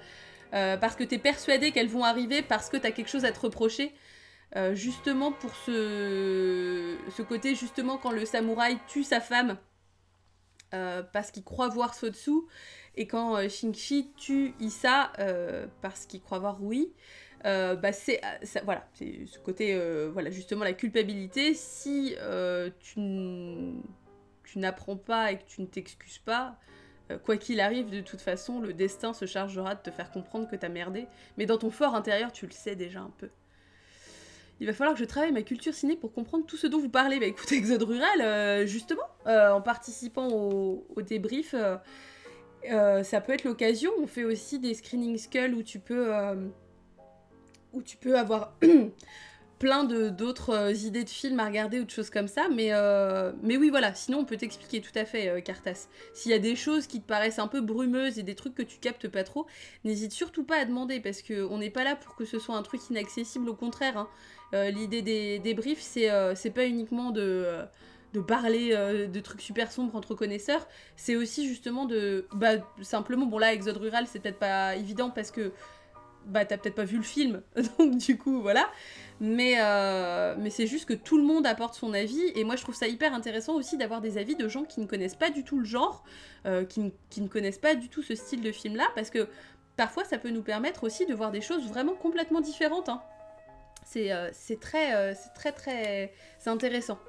parce que t'es persuadé qu'elles vont arriver parce que t'as quelque chose à te reprocher, justement pour ce côté justement quand le samouraï tue sa femme parce qu'il croit voir Sotsu, et quand Shinji tue Issa parce qu'il croit voir Rui. Bah c'est voilà, c'est ce côté voilà, justement la culpabilité. Si tu n'apprends pas et que tu ne t'excuses pas, quoi qu'il arrive, de toute façon le destin se chargera de te faire comprendre que t'as merdé, mais dans ton fort intérieur tu le sais déjà un peu. Il va falloir que je travaille ma culture ciné pour comprendre tout ce dont vous parlez. Bah écoute, Exode Rural, justement, en participant au débrief, ça peut être l'occasion. On fait aussi des screening skull où tu peux avoir plein d'autres idées de films à regarder ou de choses comme ça, mais oui, voilà, sinon on peut t'expliquer tout à fait, Cartas. S'il y a des choses qui te paraissent un peu brumeuses et des trucs que tu captes pas trop, n'hésite surtout pas à demander, parce qu'on n'est pas là pour que ce soit un truc inaccessible, au contraire, hein. L'idée des briefs, c'est pas uniquement de parler de trucs super sombres entre connaisseurs, c'est aussi justement simplement, bon là, Exode Rural, c'est peut-être pas évident parce que t'as peut-être pas vu le film, donc du coup, voilà. Mais c'est juste que tout le monde apporte son avis, et moi je trouve ça hyper intéressant aussi d'avoir des avis de gens qui ne connaissent pas du tout le genre, qui ne connaissent pas du tout ce style de film-là, parce que parfois ça peut nous permettre aussi de voir des choses vraiment complètement différentes, hein. C'est c'est intéressant.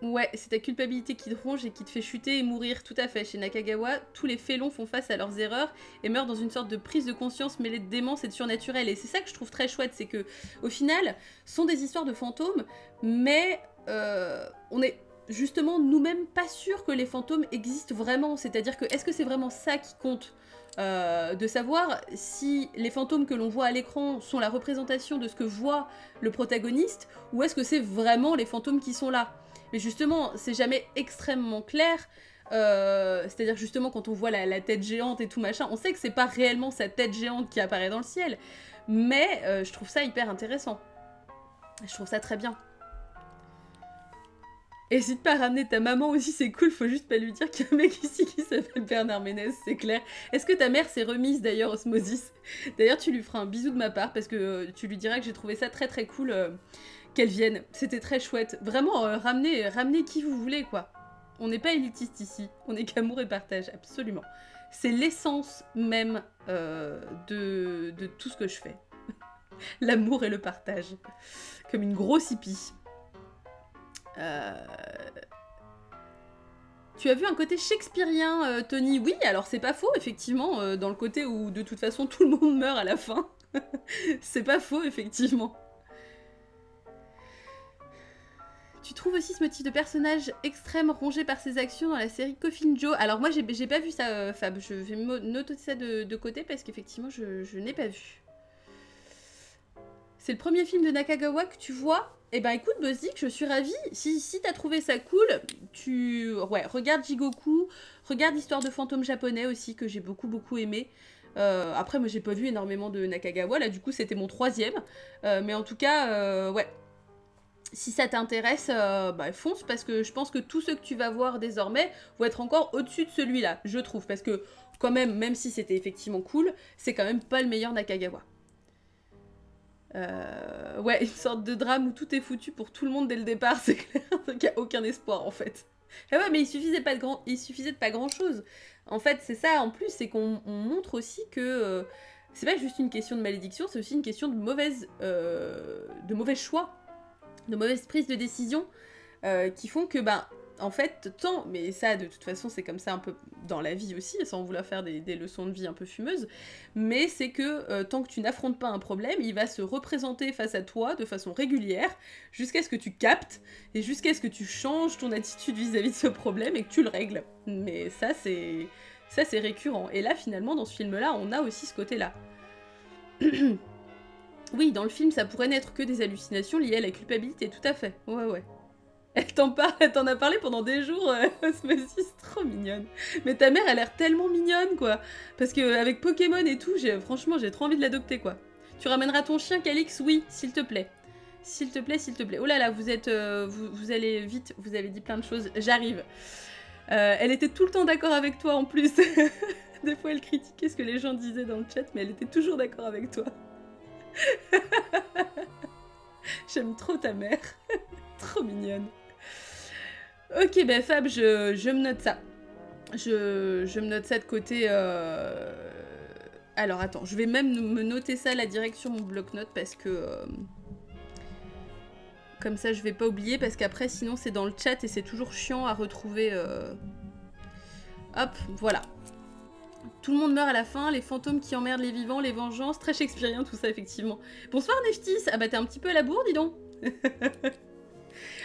Ouais, c'est ta culpabilité qui te ronge et qui te fait chuter et mourir, tout à fait. Chez Nakagawa, tous les félons font face à leurs erreurs et meurent dans une sorte de prise de conscience mêlée de démence et de surnaturel. Et c'est ça que je trouve très chouette, c'est que, au final, ce sont des histoires de fantômes, mais on est justement nous-mêmes pas sûrs que les fantômes existent vraiment. C'est-à-dire que, est-ce que c'est vraiment ça qui compte ? De savoir si les fantômes que l'on voit à l'écran sont la représentation de ce que voit le protagoniste, ou est-ce que c'est vraiment les fantômes qui sont là ? Mais justement, c'est jamais extrêmement clair. C'est-à-dire justement quand on voit la tête géante et tout machin, on sait que c'est pas réellement sa tête géante qui apparaît dans le ciel. Mais je trouve ça hyper intéressant. Je trouve ça très bien. Hésite pas à ramener ta maman aussi, c'est cool, faut juste pas lui dire qu'il y a un mec ici qui s'appelle Bernard Ménez, c'est clair. Est-ce que ta mère s'est remise d'ailleurs, Osmosis ? D'ailleurs, tu lui feras un bisou de ma part, parce que tu lui diras que j'ai trouvé ça très très cool qu'elle vienne. C'était très chouette. Vraiment, ramenez qui vous voulez, quoi. On n'est pas élitiste ici, on est qu'amour et partage, absolument. C'est l'essence même de tout ce que je fais. L'amour et le partage. Comme une grosse hippie. Tu as vu un côté shakespearien, Tony ? Oui, alors c'est pas faux, effectivement, dans le côté où de toute façon tout le monde meurt à la fin. C'est pas faux, effectivement. Tu trouves aussi ce motif de personnage extrême rongé par ses actions dans la série Coffin Joe ? Alors moi j'ai pas vu ça, Fab, je vais noter ça de côté parce qu'effectivement je n'ai pas vu. C'est le premier film de Nakagawa que tu vois ? Eh ben écoute Bozzik, je suis ravie. Si t'as trouvé ça cool, regarde Jigoku, regarde Histoire de fantômes japonais aussi, que j'ai beaucoup aimé. Après moi j'ai pas vu énormément de Nakagawa, là du coup c'était mon 3e. Mais en tout cas, ouais. Si ça t'intéresse, fonce, parce que je pense que tous ceux que tu vas voir désormais vont être encore au-dessus de celui-là, je trouve. Parce que quand même si c'était effectivement cool, c'est quand même pas le meilleur Nakagawa. Ouais, une sorte de drame où tout est foutu pour tout le monde dès le départ, c'est clair, donc il n'y a aucun espoir en fait. Et ouais, mais il suffisait de pas grand chose. En fait, c'est ça en plus, c'est qu'on montre aussi que c'est pas juste une question de malédiction, c'est aussi une question de mauvais choix, de mauvaises prises de décision qui font que, en fait, mais ça de toute façon c'est comme ça un peu dans la vie aussi, sans vouloir faire des leçons de vie un peu fumeuses, mais c'est que tant que tu n'affrontes pas un problème, il va se représenter face à toi de façon régulière, jusqu'à ce que tu captes, et jusqu'à ce que tu changes ton attitude vis-à-vis de ce problème et que tu le règles. Mais ça c'est récurrent, et là finalement dans ce film-là, on a aussi ce côté-là. Oui, dans le film, ça pourrait n'être que des hallucinations liées à la culpabilité, tout à fait, ouais. Elle t'en a parlé pendant des jours, Osmosis, c'est trop mignonne. Mais ta mère a l'air tellement mignonne, quoi. Parce qu'avec Pokémon et tout, franchement, j'ai trop envie de l'adopter, quoi. Tu ramèneras ton chien, Calix ? Oui, s'il te plaît. S'il te plaît. Oh là là, vous êtes... vous allez vite, vous avez dit plein de choses. J'arrive. Elle était tout le temps d'accord avec toi, en plus. Des fois, elle critiquait ce que les gens disaient dans le chat, mais elle était toujours d'accord avec toi. J'aime trop ta mère. Trop mignonne. Ok, Fab, je me note ça. Je me note ça de côté. Alors, attends, je vais même me noter ça la direct sur mon bloc-notes parce que... Comme ça, je vais pas oublier parce qu'après, sinon, c'est dans le chat et c'est toujours chiant à retrouver. Hop, voilà. Tout le monde meurt à la fin, les fantômes qui emmerdent les vivants, les vengeances, très shakespearien tout ça, effectivement. Bonsoir, Neftis. Ah bah, t'es un petit peu à la bourre, dis donc.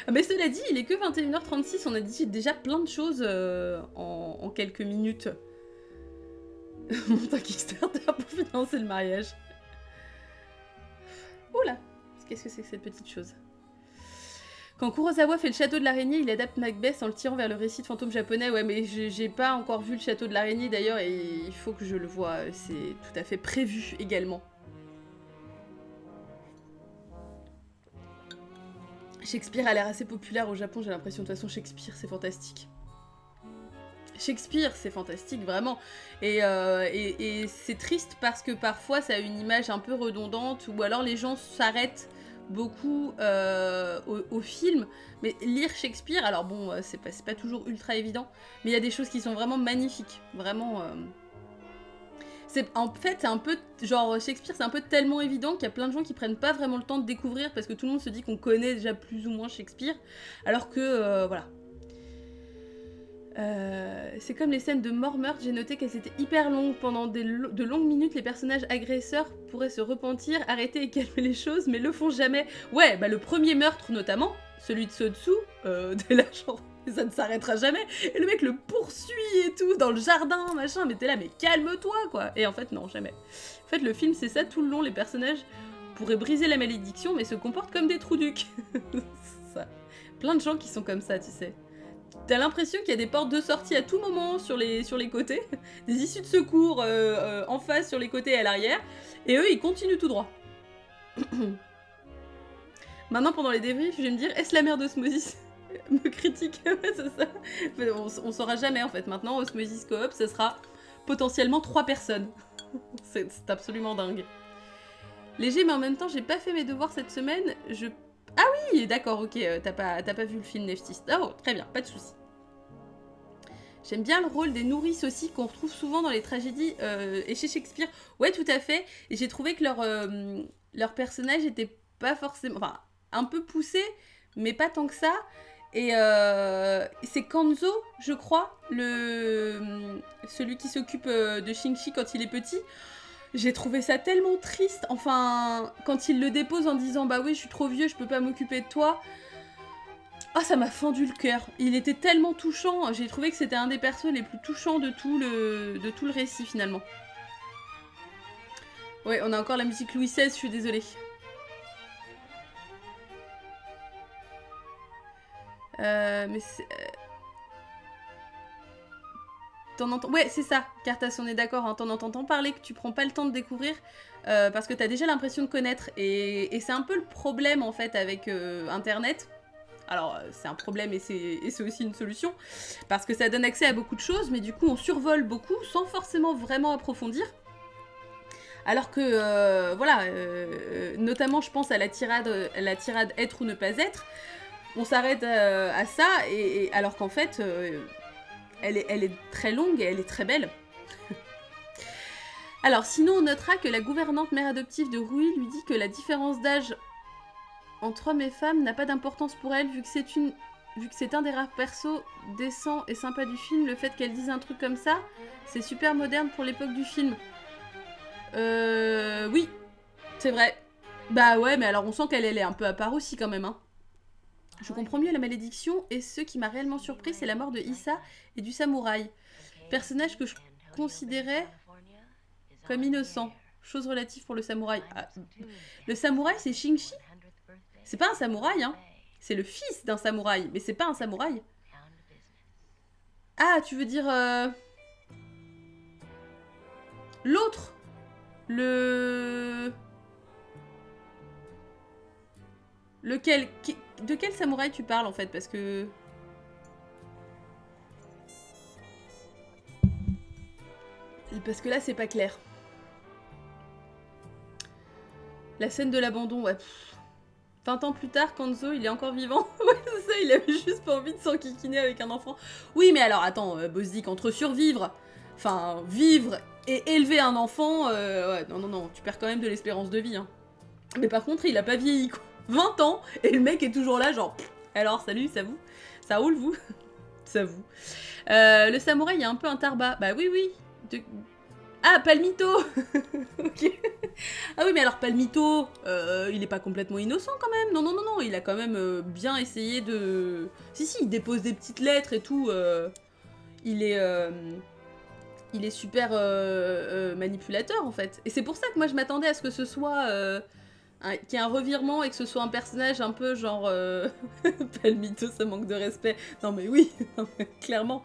Ah mais cela dit, il est que 21h36, on a dit déjà plein de choses en quelques minutes. Monte un Kickstarter pour financer le mariage. Oula, qu'est-ce que c'est que cette petite chose? Quand Kurosawa fait le château de l'araignée, il adapte Macbeth en le tirant vers le récit de fantôme japonais. Ouais, mais j'ai pas encore vu le château de l'araignée d'ailleurs, et il faut que je le voie. C'est tout à fait prévu également. Shakespeare a l'air assez populaire au Japon, j'ai l'impression. De toute façon, Shakespeare, c'est fantastique. Shakespeare, c'est fantastique, vraiment. Et c'est triste parce que parfois, ça a une image un peu redondante, ou alors les gens s'arrêtent beaucoup au film. Mais lire Shakespeare, alors bon, c'est pas toujours ultra évident, mais il y a des choses qui sont vraiment magnifiques. Vraiment... En fait, c'est un peu... Genre, Shakespeare, c'est un peu tellement évident qu'il y a plein de gens qui prennent pas vraiment le temps de découvrir parce que tout le monde se dit qu'on connaît déjà plus ou moins Shakespeare, alors que, voilà. C'est comme les scènes de mort-meurtre, j'ai noté qu'elles étaient hyper longues. Pendant de longues minutes, les personnages agresseurs pourraient se repentir, arrêter et calmer les choses, mais le font jamais. Ouais, bah le premier meurtre notamment, celui de Sotsu, t'es là genre... Ça ne s'arrêtera jamais. Et le mec le poursuit et tout, dans le jardin, machin. Mais t'es là, mais calme-toi, quoi. Et en fait, non, jamais. En fait, le film, c'est ça tout le long. Les personnages pourraient briser la malédiction, mais se comportent comme des trouducs. Ça. Plein de gens qui sont comme ça, tu sais. T'as l'impression qu'il y a des portes de sortie à tout moment sur les côtés. Des issues de secours en face, sur les côtés et à l'arrière. Et eux, ils continuent tout droit. Maintenant, pendant les débriefs, je vais me dire, est-ce la mère d'Osmosis me critique? Ouais, c'est ça. On saura jamais en fait. Maintenant, Osmosis Coop, ce sera potentiellement 3 personnes. C'est absolument dingue. Léger, mais en même temps, j'ai pas fait mes devoirs cette semaine. Ah oui, d'accord, ok. T'as pas vu le film Neftist. Oh, très bien, pas de soucis. J'aime bien le rôle des nourrices aussi, qu'on retrouve souvent dans les tragédies et chez Shakespeare. Ouais, tout à fait. Et j'ai trouvé que leur personnage était pas forcément... Enfin, un peu poussé, mais pas tant que ça. Et c'est Kanzo, je crois, celui qui s'occupe de Shinji quand il est petit. J'ai trouvé ça tellement triste. Enfin, quand il le dépose en disant « Bah oui, je suis trop vieux, je peux pas m'occuper de toi », ah, ça m'a fendu le cœur. Il était tellement touchant. J'ai trouvé que c'était un des persos les plus touchants de tout le récit, finalement. Ouais, on a encore la musique Louis XVI, je suis désolée. Mais c'est... T'en entends... Ouais, c'est ça, Cartas, on est d'accord, hein, t'en entends tant parler que tu prends pas le temps de découvrir parce que t'as déjà l'impression de connaître. Et c'est un peu le problème, en fait, avec Internet. Alors, c'est un problème et c'est aussi une solution, parce que ça donne accès à beaucoup de choses, mais du coup, on survole beaucoup sans forcément vraiment approfondir. Alors que, voilà, notamment, je pense à la tirade être ou ne pas être, on s'arrête à ça, et alors qu'en fait, elle est très longue et elle est très belle. Alors, sinon, on notera que la gouvernante mère adoptive de Rui lui dit que la différence d'âge entre hommes et femmes n'a pas d'importance pour elle, vu que c'est un des rares persos décents et sympas du film. Le fait qu'elle dise un truc comme ça, c'est super moderne pour l'époque du film. Oui, c'est vrai. Bah ouais, mais alors on sent qu'elle est un peu à part aussi quand même, hein. Je comprends mieux la malédiction, et ce qui m'a réellement surpris, c'est la mort de Issa et du samouraï. Personnage que je considérais comme innocent. Chose relative pour le samouraï. Ah, le samouraï, c'est Shinji? C'est pas un samouraï, hein. C'est le fils d'un samouraï, mais c'est pas un samouraï. Ah, tu veux dire... L'autre. Lequel... De quel samouraï tu parles, en fait? Parce que... Parce que là, c'est pas clair. La scène de l'abandon, ouais. 20 ans plus tard, Kanzo, il est encore vivant. Ouais, c'est ça, il avait juste pas envie de s'enquiquiner avec un enfant. Oui, mais alors, attends, Bosdik, entre survivre, enfin, vivre et élever un enfant, ouais, non, tu perds quand même de l'espérance de vie, hein. Mais par contre, il a pas vieilli, quoi. 20 ans, et le mec est toujours là, genre, alors, salut, ça vous? Ça roule, vous? Ça vous. Le samouraï, il y a un peu un tarba. Bah oui. Ah, Palmito. Ok. Ah oui, mais alors Palmito, il est pas complètement innocent quand même. Non, il a quand même bien essayé de... Si, il dépose des petites lettres et tout. Il est... il est super manipulateur en fait. Et c'est pour ça que moi je m'attendais à ce que ce soit qu'il y ait un revirement et que ce soit un personnage un peu genre pas le mytho, ça manque de respect. Non mais oui, non, mais clairement.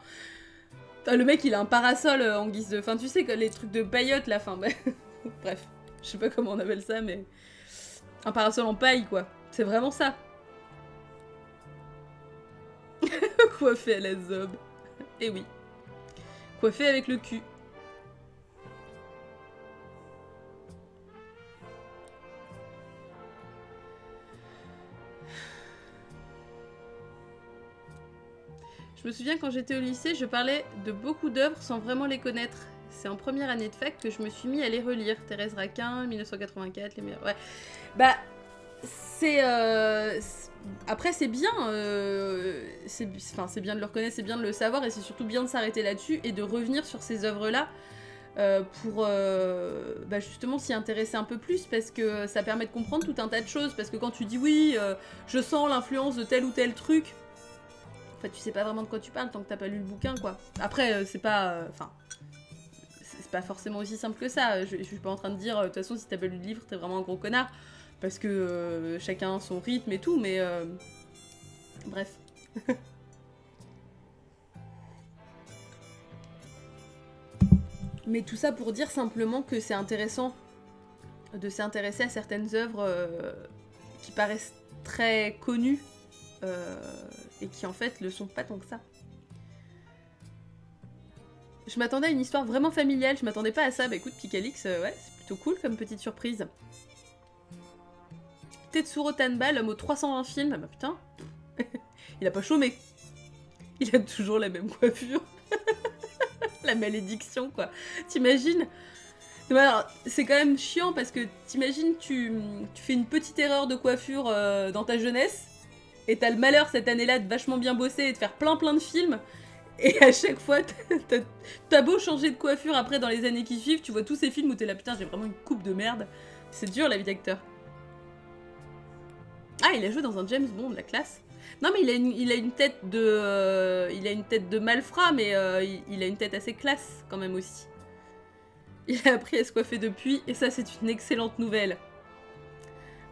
Le mec il a un parasol en guise de, enfin tu sais les trucs de paillotte là, enfin bref, je sais pas comment on appelle ça, mais un parasol en paille quoi. C'est vraiment ça. Coiffé à la zob. Eh oui. Coiffé avec le cul. Je me souviens quand j'étais au lycée, je parlais de beaucoup d'œuvres sans vraiment les connaître. C'est en première année de fac que je me suis mis à les relire. Thérèse Raquin, 1984, les meilleurs... Ouais. Bah, c'est... Après, c'est bien. C'est bien de le reconnaître, c'est bien de le savoir, et c'est surtout bien de s'arrêter là-dessus et de revenir sur ces œuvres-là pour justement s'y intéresser un peu plus, parce que ça permet de comprendre tout un tas de choses. Parce que quand tu dis oui, je sens l'influence de tel ou tel truc, en fait, tu sais pas vraiment de quoi tu parles tant que t'as pas lu le bouquin, quoi. Après, c'est pas... c'est pas forcément aussi simple que ça. Je suis pas en train de dire, de toute façon, si t'as pas lu le livre, t'es vraiment un gros connard. Parce que chacun son rythme et tout, mais... bref. Mais tout ça pour dire simplement que c'est intéressant de s'intéresser à certaines œuvres qui paraissent très connues et qui en fait le sont pas tant que ça. Je m'attendais à une histoire vraiment familiale, je m'attendais pas à ça. Bah écoute, Picalix, ouais, c'est plutôt cool comme petite surprise. Tetsuro Tanba, l'homme aux 320 films, bah putain, il a pas chômé. Il a toujours la même coiffure. La malédiction, quoi. T'imagines? C'est quand même chiant parce que t'imagines, tu fais une petite erreur de coiffure dans ta jeunesse et t'as le malheur cette année-là de vachement bien bosser et de faire plein de films, et à chaque fois t'as beau changer de coiffure après dans les années qui suivent, tu vois tous ces films où t'es là, putain, j'ai vraiment une coupe de merde. C'est dur la vie d'acteur. Ah, il a joué dans un James Bond, la classe. Non mais il a une tête de malfrat, mais il a une tête assez classe quand même aussi. Il a appris à se coiffer depuis, et ça c'est une excellente nouvelle.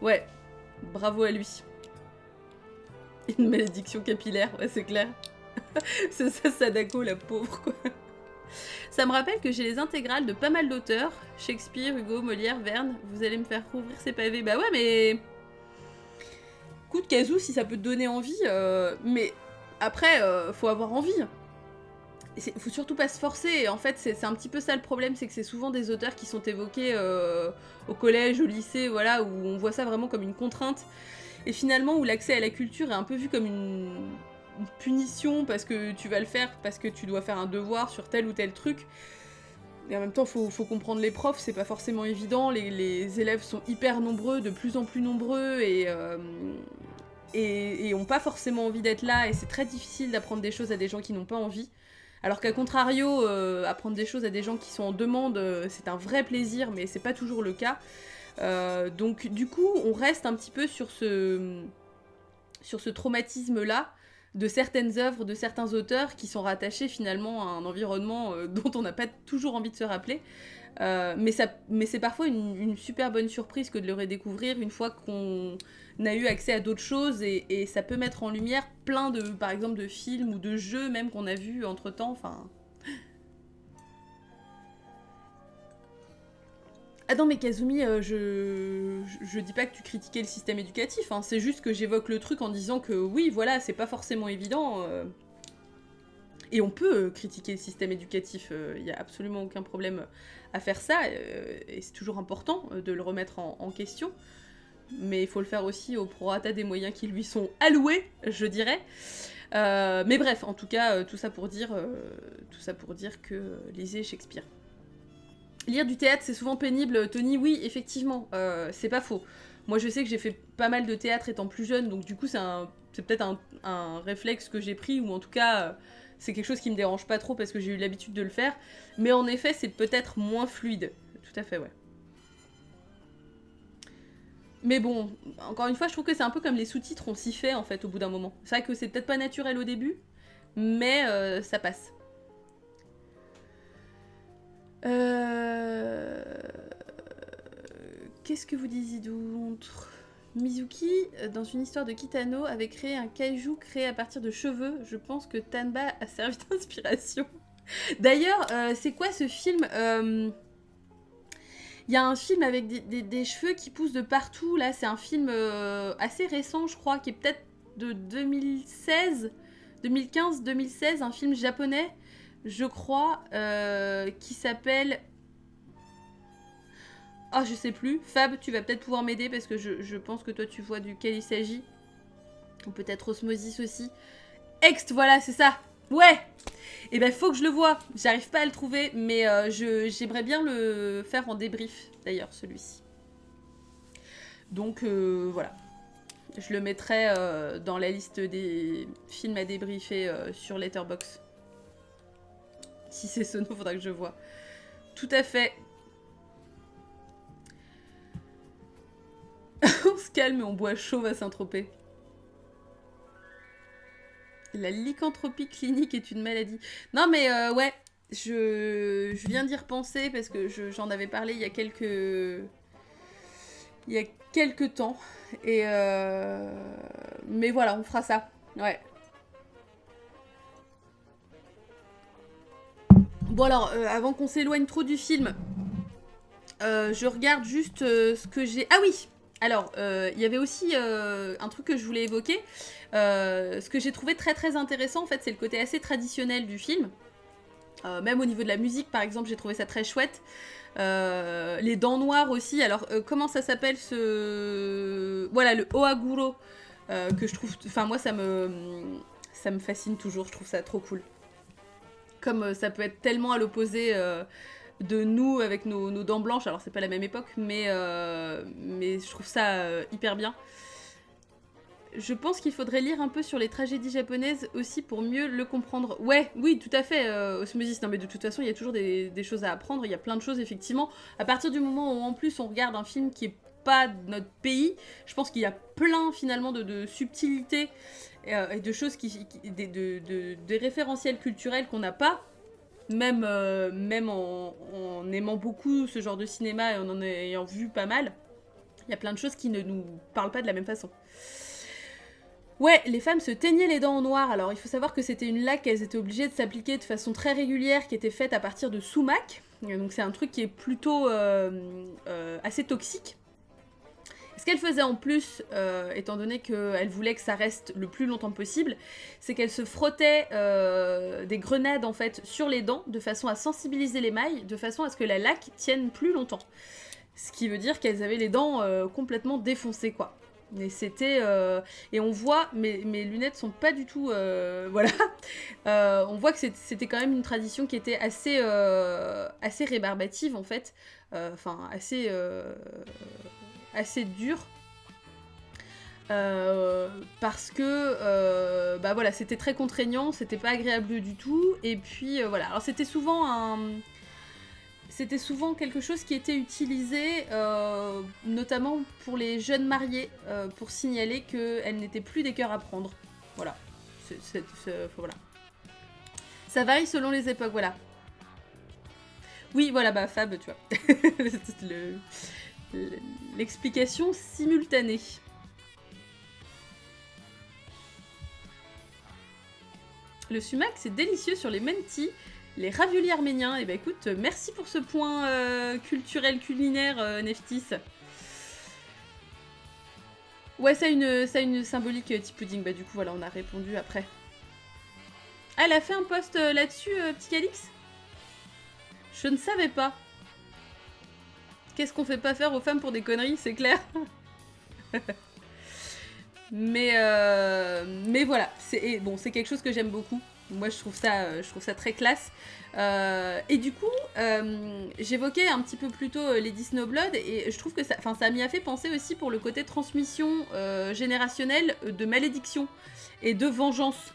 Ouais, bravo à lui. Une malédiction capillaire, ouais c'est clair. C'est ça, Sadako, la pauvre, quoi. Ça me rappelle que j'ai les intégrales de pas mal d'auteurs. Shakespeare, Hugo, Molière, Verne. Vous allez me faire rouvrir ces pavés. Bah ouais, mais... Coup de casou, si ça peut te donner envie, mais après, faut avoir envie. Faut surtout pas se forcer, et en fait c'est un petit peu ça le problème, c'est que c'est souvent des auteurs qui sont évoqués au collège, au lycée, voilà, où on voit ça vraiment comme une contrainte, et finalement où l'accès à la culture est un peu vu comme une punition parce que tu vas le faire, parce que tu dois faire un devoir sur tel ou tel truc. Et en même temps, faut comprendre les profs, c'est pas forcément évident, les élèves sont hyper nombreux, de plus en plus nombreux, et ont pas forcément envie d'être là, et c'est très difficile d'apprendre des choses à des gens qui n'ont pas envie. Alors qu'à contrario, apprendre des choses à des gens qui sont en demande, c'est un vrai plaisir, mais c'est pas toujours le cas. Donc du coup, on reste un petit peu sur ce traumatisme-là, de certaines œuvres, de certains auteurs qui sont rattachés finalement à un environnement dont on n'a pas toujours envie de se rappeler. Mais c'est parfois une super bonne surprise que de le redécouvrir une fois qu'on a eu accès à d'autres choses, et ça peut mettre en lumière plein de, par exemple, de films ou de jeux même qu'on a vus entre-temps, enfin... Ah non mais Kazumi, je dis pas que tu critiquais le système éducatif, hein, c'est juste que j'évoque le truc en disant que oui, voilà, c'est pas forcément évident, et on peut critiquer le système éducatif, il y a absolument aucun problème à faire ça, et c'est toujours important de le remettre en question, mais il faut le faire aussi au prorata des moyens qui lui sont alloués, je dirais. Mais bref, en tout cas, tout ça pour dire que lisez Shakespeare. Lire du théâtre, c'est souvent pénible, Tony, oui, effectivement, c'est pas faux. Moi, je sais que j'ai fait pas mal de théâtre étant plus jeune, donc du coup, c'est peut-être un réflexe que j'ai pris, ou en tout cas, c'est quelque chose qui me dérange pas trop parce que j'ai eu l'habitude de le faire. Mais en effet, c'est peut-être moins fluide. Tout à fait, ouais. Mais bon, encore une fois, je trouve que c'est un peu comme les sous-titres, on s'y fait, en fait, au bout d'un moment. C'est vrai que c'est peut-être pas naturel au début, mais ça passe. Euh... Qu'est-ce que vous disiez d'autre? Mizuki, dans une histoire de Kitano, avait créé un kaiju créé à partir de cheveux. Je pense que Tanba a servi d'inspiration. D'ailleurs, c'est quoi ce film? Il y a un film avec des cheveux qui poussent de partout. Là, c'est un film assez récent, je crois, qui est peut-être de 2016, 2015-2016, un film japonais, je crois, qui s'appelle... Ah, je sais plus. Fab, tu vas peut-être pouvoir m'aider parce que je pense que toi, tu vois duquel il s'agit. Ou peut-être Osmosis aussi. Ext, voilà, c'est ça. Ouais. Et ben, faut que je le voie. J'arrive pas à le trouver, mais j'aimerais bien le faire en débrief, d'ailleurs, celui-ci. Donc, voilà. Je le mettrai dans la liste des films à débriefer sur Letterboxd. Si c'est ce nom, faudra que je voie. Tout à fait. On se calme et on boit chaud à Saint-Tropez. La lycanthropie clinique est une maladie. Non mais ouais, je viens d'y repenser parce que j'en avais parlé il y a quelques temps. Et mais voilà, on fera ça. Ouais. Bon alors, avant qu'on s'éloigne trop du film, je regarde juste ce que j'ai... Ah oui. Alors, il y avait aussi un truc que je voulais évoquer. Ce que j'ai trouvé très très intéressant, en fait, c'est le côté assez traditionnel du film. Même au niveau de la musique, par exemple, j'ai trouvé ça très chouette. Les dents noires aussi. Alors, comment ça s'appelle ce... Voilà, le Oaguro, que je trouve... Enfin, moi, ça me fascine toujours. Je trouve ça trop cool. Comme ça peut être tellement à l'opposé... de nous avec nos dents blanches, alors c'est pas la même époque, mais je trouve ça hyper bien. Je pense qu'il faudrait lire un peu sur les tragédies japonaises aussi pour mieux le comprendre. Ouais, oui, tout à fait, Osmosis. Non mais de toute façon, il y a toujours des choses à apprendre, il y a plein de choses effectivement. À partir du moment où en plus on regarde un film qui est pas de notre pays, je pense qu'il y a plein finalement de subtilités et de choses des référentiels culturels qu'on n'a pas. Même en aimant beaucoup ce genre de cinéma et en ayant vu pas mal, il y a plein de choses qui ne nous parlent pas de la même façon. Ouais, les femmes se teignaient les dents en noir. Alors il faut savoir que c'était une laque qu'elles étaient obligées de s'appliquer de façon très régulière, qui était faite à partir de sumac. Donc c'est un truc qui est plutôt assez toxique. Ce qu'elle faisait en plus, étant donné qu'elle voulait que ça reste le plus longtemps possible, c'est qu'elle se frottait des grenades en fait sur les dents de façon à sensibiliser l'émail, de façon à ce que la laque tienne plus longtemps. Ce qui veut dire qu'elles avaient les dents complètement défoncées quoi. Et c'était et on voit mes lunettes sont pas du tout voilà on voit que c'était quand même une tradition qui était assez rébarbative en fait, enfin assez dur parce que bah voilà, c'était très contraignant, c'était pas agréable du tout et puis voilà. Alors c'était souvent quelque chose qui était utilisé notamment pour les jeunes mariés pour signaler qu'elles n'étaient plus des cœurs à prendre. Voilà. Voilà. Ça varie selon les époques, voilà. Oui, voilà, bah Fab, tu vois. L'explication simultanée. Le sumac, c'est délicieux sur les mentis, les raviolis arméniens. Et bah écoute, merci pour ce point culturel culinaire, Neftis. Ouais, ça a une symbolique type pudding. Bah du coup, voilà, on a répondu après. Ah, elle a fait un post là-dessus, petit Calix? Je ne savais pas. Qu'est-ce qu'on fait pas faire aux femmes pour des conneries, c'est clair. mais voilà, c'est quelque chose que j'aime beaucoup. Moi, je trouve ça très classe. Et du coup, j'évoquais un petit peu plus tôt Lady Snowblood et je trouve que ça m'y a fait penser aussi pour le côté transmission générationnelle de malédiction et de vengeance.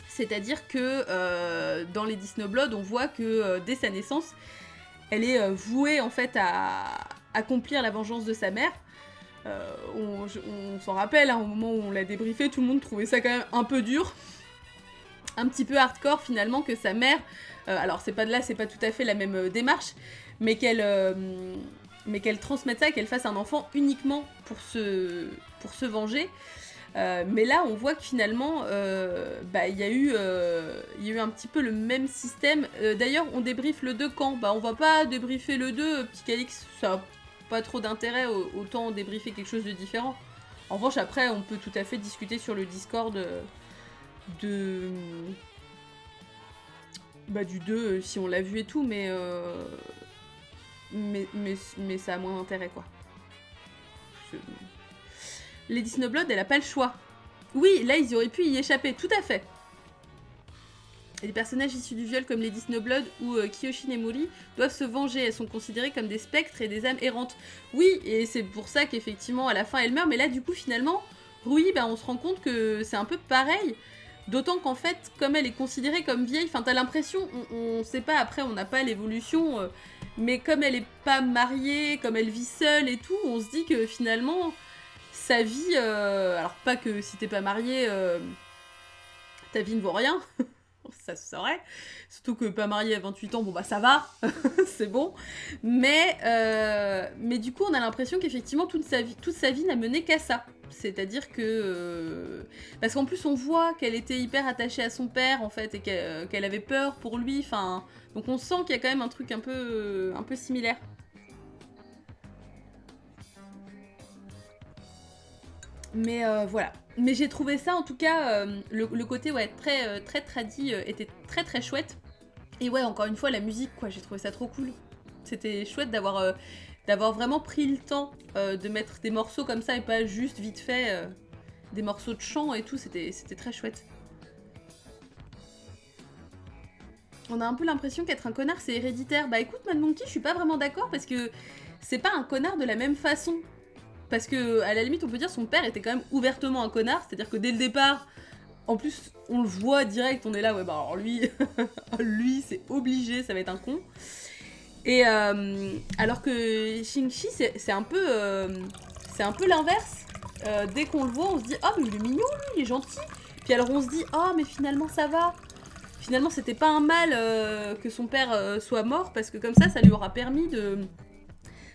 C'est-à-dire que dans Lady Snowblood, on voit que dès sa naissance, elle est vouée en fait à accomplir la vengeance de sa mère. On s'en rappelle, hein, au moment où on l'a débriefé, tout le monde trouvait ça quand même un peu dur. un petit peu hardcore finalement que sa mère, alors c'est pas tout à fait la même démarche, mais qu'elle transmette ça, qu'elle fasse un enfant uniquement pour se venger. Mais là, on voit que finalement, il y a eu un petit peu le même système. D'ailleurs, on débriefe le 2 quand ? On va pas débriefer le 2, Petit Calix, ça a pas trop d'intérêt, autant débriefer quelque chose de différent. En revanche, après, on peut tout à fait discuter sur le Discord du 2, si on l'a vu et tout, mais ça a moins d'intérêt, quoi. Lady Snowblood, elle a pas le choix. Oui, là, ils auraient pu y échapper, tout à fait. Et les personnages issus du viol comme Lady Snowblood ou Kiyoshi Nemuri doivent se venger. Elles sont considérées comme des spectres et des âmes errantes. Oui, et c'est pour ça qu'effectivement, à la fin, elle meurt. Mais là, du coup, finalement, Rui, on se rend compte que c'est un peu pareil. D'autant qu'en fait, comme elle est considérée comme vieille, t'as l'impression, on sait pas, après, on n'a pas l'évolution, mais comme elle est pas mariée, comme elle vit seule et tout, on se dit que finalement... sa vie, alors pas que si t'es pas marié, ta vie ne vaut rien, ça se saurait, surtout que pas marié à 28 ans, ça va, c'est bon, mais du coup on a l'impression qu'effectivement toute sa vie n'a mené qu'à ça, c'est-à-dire que, parce qu'en plus on voit qu'elle était hyper attachée à son père en fait, et qu'elle avait peur pour lui, donc on sent qu'il y a quand même un truc un peu similaire. Mais voilà. Mais j'ai trouvé ça, en tout cas, le côté très tradi était très très chouette. Et ouais, encore une fois, la musique, quoi, j'ai trouvé ça trop cool. C'était chouette d'avoir vraiment pris le temps de mettre des morceaux comme ça et pas juste vite fait des morceaux de chant et tout. C'était très chouette. On a un peu l'impression qu'être un connard, c'est héréditaire. Écoute, Mad Monkey, je suis pas vraiment d'accord parce que c'est pas un connard de la même façon. Parce que, à la limite, on peut dire son père était quand même ouvertement un connard, c'est-à-dire que dès le départ, en plus, on le voit direct, on est là, alors lui, lui, c'est obligé, ça va être un con. Et alors que Shang-Chi, c'est un peu l'inverse. Dès qu'on le voit, on se dit, oh, mais il est mignon, lui, il est gentil. Puis alors on se dit, oh, mais finalement, ça va. Finalement, c'était pas un mal que son père soit mort, parce que comme ça lui aura permis de...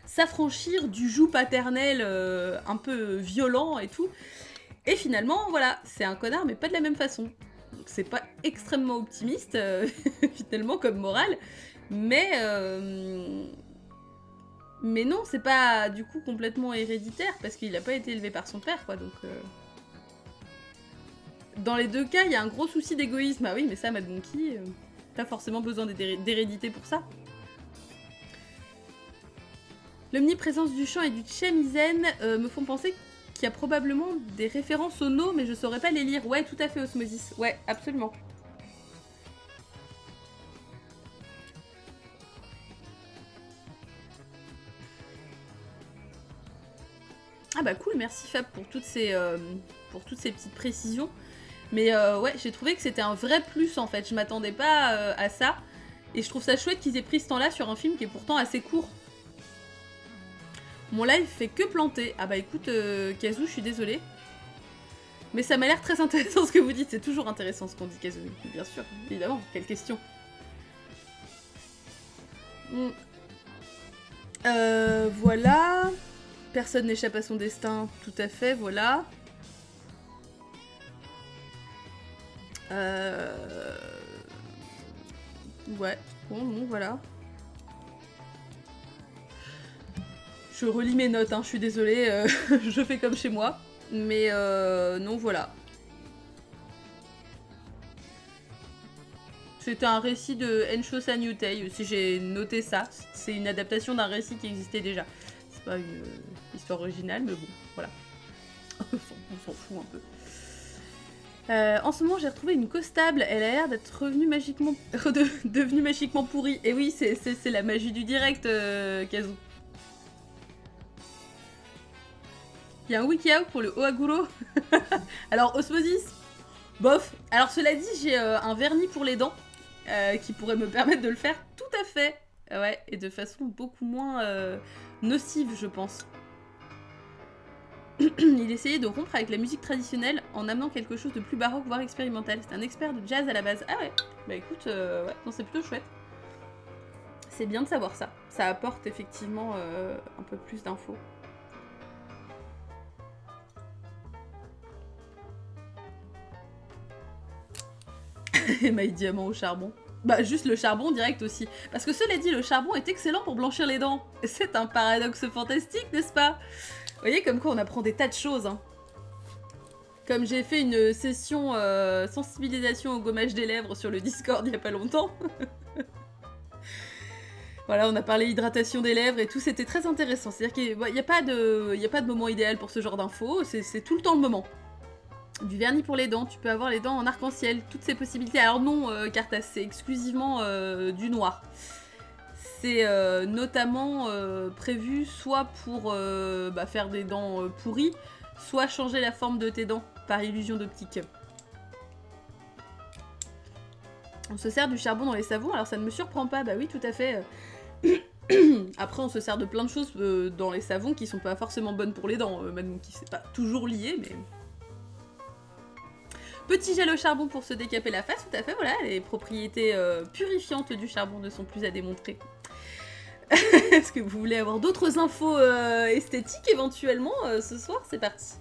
s'affranchir du joug paternel un peu violent et tout. Et finalement, voilà, c'est un connard, mais pas de la même façon. Donc c'est pas extrêmement optimiste, finalement, comme morale. Mais non, c'est pas du coup complètement héréditaire, parce qu'il a pas été élevé par son père, quoi, donc... Dans les deux cas, il y a un gros souci d'égoïsme. Ah oui, mais ça, Mad Monkey, t'as forcément besoin d'hérédité pour ça. L'omniprésence du chant et du shamisen me font penser qu'il y a probablement des références au no, mais je saurais pas les lire. Ouais, tout à fait, Osmosis. Ouais, absolument. Ah bah cool, merci Fab pour toutes ces petites précisions. Mais ouais, j'ai trouvé que c'était un vrai plus en fait. Je m'attendais pas à ça. Et je trouve ça chouette qu'ils aient pris ce temps-là sur un film qui est pourtant assez court. Mon live fait que planter. Ah bah écoute, Kazoo, je suis désolée. Mais ça m'a l'air très intéressant ce que vous dites. C'est toujours intéressant ce qu'on dit, Kazoo. Bien sûr, évidemment. Quelle question. Voilà. Personne n'échappe à son destin. Tout à fait, voilà. Ouais. Bon, voilà. Je relis mes notes, je suis désolée, je fais comme chez moi. Mais non, voilà. C'était un récit de Ensho Sanyutei, si j'ai noté ça. C'est une adaptation d'un récit qui existait déjà. C'est pas une histoire originale, mais bon, voilà. On s'en fout un peu. En ce moment, j'ai retrouvé une costable. Elle a l'air d'être revenue magiquement... devenue magiquement pourrie. Et oui, c'est la magie du direct, Kazoo. Il y a un wiki-out pour le Oaguro. Alors, Osmosis, bof. Alors, cela dit, j'ai un vernis pour les dents qui pourrait me permettre de le faire tout à fait. Ouais, et de façon beaucoup moins nocive, je pense. Il essayait de rompre avec la musique traditionnelle en amenant quelque chose de plus baroque, voire expérimental. C'est un expert de jazz à la base. Ah ouais, bah écoute, ouais, non, c'est plutôt chouette. C'est bien de savoir ça. Ça apporte effectivement un peu plus d'infos. Émail diamant au charbon. Bah juste le charbon direct aussi. Parce que cela dit, le charbon est excellent pour blanchir les dents. C'est un paradoxe fantastique, n'est-ce pas? Vous voyez comme quoi on apprend des tas de choses. Hein. Comme j'ai fait une session sensibilisation au gommage des lèvres sur le Discord il y a pas longtemps. Voilà, on a parlé hydratation des lèvres et tout, c'était très intéressant. C'est-à-dire qu'il n'y a pas de moment idéal pour ce genre d'infos, c'est tout le temps le moment. Du vernis pour les dents, tu peux avoir les dents en arc-en-ciel, toutes ces possibilités. Alors non, Cartas, c'est exclusivement du noir. C'est notamment prévu soit pour faire des dents pourries, soit changer la forme de tes dents par illusion d'optique. On se sert du charbon dans les savons, alors ça ne me surprend pas, bah oui, tout à fait. Après, on se sert de plein de choses dans les savons qui sont pas forcément bonnes pour les dents, même qui c'est pas toujours lié, mais... Petit gel au charbon pour se décaper la face, tout à fait, voilà, les propriétés purifiantes du charbon ne sont plus à démontrer. Est-ce que vous voulez avoir d'autres infos esthétiques éventuellement ce soir? C'est parti.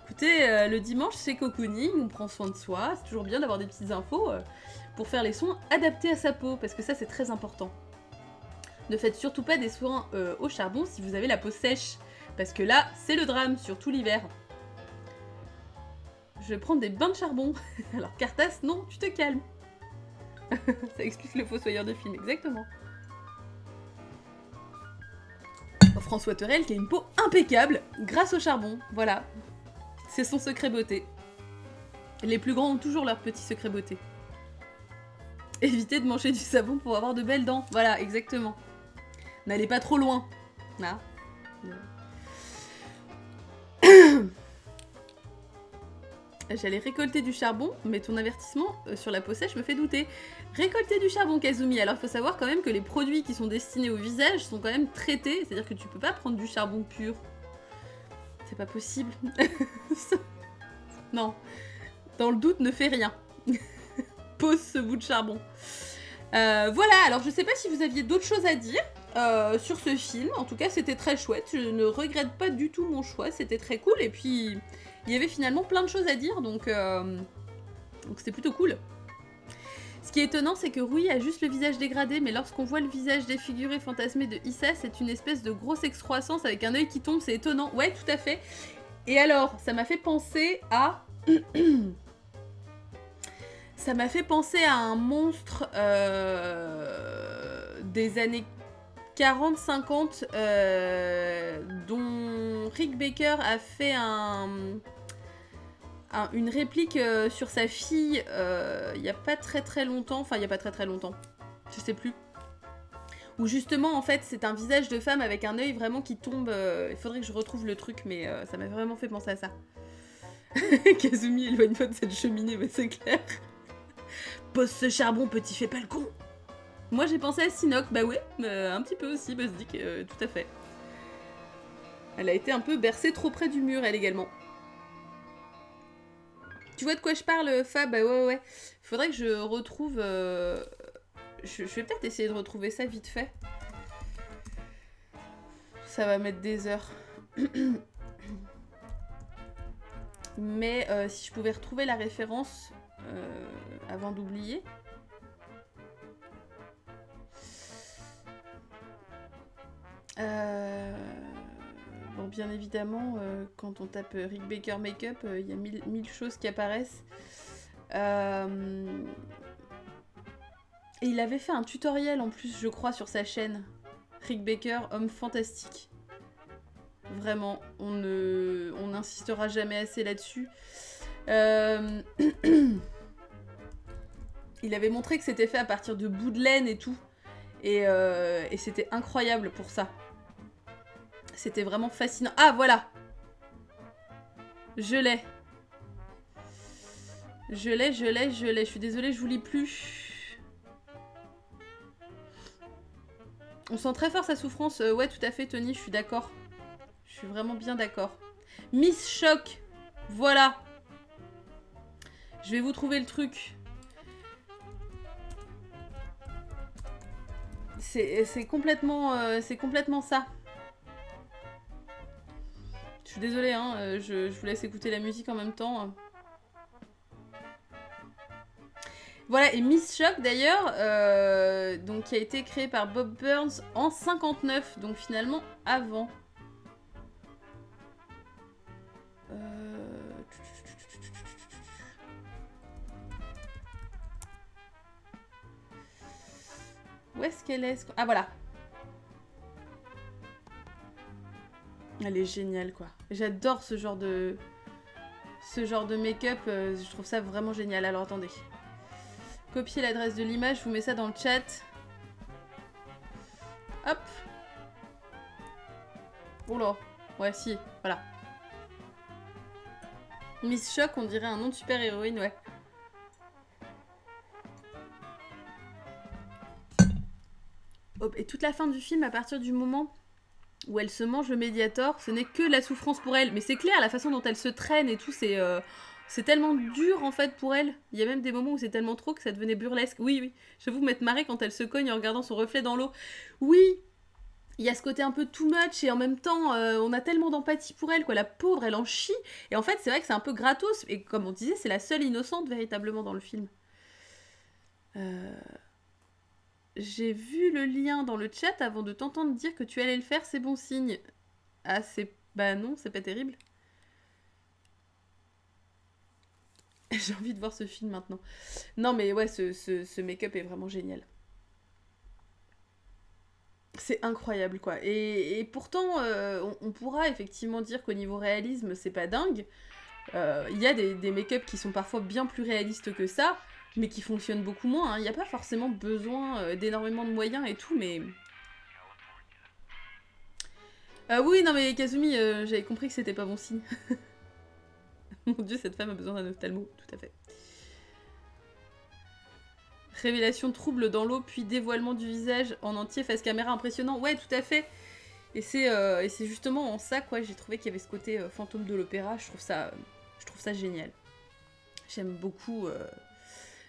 Écoutez, le dimanche c'est cocooning, on prend soin de soi, c'est toujours bien d'avoir des petites infos pour faire les soins adaptés à sa peau, parce que ça c'est très important. Ne faites surtout pas des soins au charbon si vous avez la peau sèche, parce que là c'est le drame, surtout l'hiver. Je vais prendre des bains de charbon. Alors Cartas, non, tu te calmes. Ça explique le fossoyeur de film, exactement. François Terrel qui a une peau impeccable grâce au charbon, voilà. C'est son secret beauté. Les plus grands ont toujours leur petit secret beauté. Évitez de manger du savon pour avoir de belles dents, voilà, exactement. N'allez pas trop loin. Ah. J'allais récolter du charbon, mais ton avertissement sur la peau sèche me fait douter. Récolter du charbon, Kazumi. Alors, il faut savoir quand même que les produits qui sont destinés au visage sont quand même traités. C'est-à-dire que tu peux pas prendre du charbon pur. C'est pas possible. Non. Dans le doute, ne fais rien. Pose ce bout de charbon. Voilà, alors je sais pas si vous aviez d'autres choses à dire sur ce film. En tout cas, c'était très chouette. Je ne regrette pas du tout mon choix. C'était très cool. Et puis... il y avait finalement plein de choses à dire, donc c'était plutôt cool. Ce qui est étonnant, c'est que Rui a juste le visage dégradé, mais lorsqu'on voit le visage défiguré fantasmé de Issa, c'est une espèce de grosse excroissance avec un œil qui tombe, c'est étonnant. Ouais, tout à fait. Et alors, ça m'a fait penser à... ça m'a fait penser à un monstre des années 40-50 dont Rick Baker a fait une réplique sur sa fille il y a pas très longtemps, enfin il y a pas très longtemps, je sais plus. Où justement en fait c'est un visage de femme avec un œil vraiment qui tombe, il faudrait que je retrouve le truc mais ça m'a vraiment fait penser à ça. Kazumi éloigne-toi de cette cheminée, mais c'est clair. Pose ce charbon, petit, fais pas le con. Moi j'ai pensé à Sinoc, bah ouais, un petit peu aussi, Buzdick, tout à fait. Elle a été un peu bercée trop près du mur, elle également. Tu vois de quoi je parle, Fab? Bah ouais. Faudrait que je retrouve... Je vais peut-être essayer de retrouver ça vite fait. Ça va mettre des heures. Mais si je pouvais retrouver la référence avant d'oublier... Bon, bien évidemment, quand on tape Rick Baker Makeup, il y a mille choses qui apparaissent. Et il avait fait un tutoriel en plus, je crois, sur sa chaîne. Rick Baker, homme fantastique. Vraiment, on n'insistera jamais assez là-dessus. Il avait montré que c'était fait à partir de bouts de laine et tout. Et c'était incroyable pour ça. C'était vraiment fascinant. Ah, voilà! Je l'ai. Je l'ai. Je suis désolée, je vous lis plus. On sent très fort sa souffrance. Ouais, tout à fait, Tony, je suis d'accord. Je suis vraiment bien d'accord. Miss Choc. Voilà. Je vais vous trouver le truc. C'est complètement ça. Je suis désolée, hein, je vous laisse écouter la musique en même temps. Voilà, et Miss Shock d'ailleurs, donc qui a été créé par Bob Burns en 59, donc finalement avant. Où est-ce qu'elle est? Ah voilà. Elle est géniale quoi. J'adore ce genre de make-up, je trouve ça vraiment génial. Alors attendez. Copier l'adresse de l'image, je vous mets ça dans le chat. Hop. Oula. Ouais, si, voilà. Miss Shock, on dirait un nom de super-héroïne, ouais. Hop, et toute la fin du film, à partir du moment où elle se mange le Mediator, ce n'est que la souffrance pour elle. Mais c'est clair, la façon dont elle se traîne et tout, c'est tellement dur en fait pour elle. Il y a même des moments où c'est tellement trop que ça devenait burlesque. Oui, oui, j'avoue m'être marrée quand elle se cogne en regardant son reflet dans l'eau. Oui, il y a ce côté un peu too much et en même temps, on a tellement d'empathie pour elle, quoi. La pauvre, elle en chie. Et en fait, c'est vrai que c'est un peu gratos. Et comme on disait, c'est la seule innocente véritablement dans le film. J'ai vu le lien dans le chat avant de t'entendre dire que tu allais le faire, c'est bon signe. Ah, c'est... Bah non, c'est pas terrible. J'ai envie de voir ce film maintenant. Non mais ouais, ce make-up est vraiment génial. C'est incroyable quoi. Et pourtant, on pourra effectivement dire qu'au niveau réalisme, c'est pas dingue. Il y a des make-up qui sont parfois bien plus réalistes que ça, mais qui fonctionnent beaucoup moins. Il n'y a pas forcément besoin d'énormément de moyens et tout, mais... oui, non mais Kazumi, j'avais compris que c'était pas bon signe. Mon dieu, cette femme a besoin d'un ophtalmo, tout à fait. Révélation trouble dans l'eau, puis dévoilement du visage en entier face caméra impressionnant. Ouais, tout à fait. Et c'est justement en ça, quoi, j'ai trouvé qu'il y avait ce côté fantôme de l'opéra. Je trouve ça génial. J'aime beaucoup...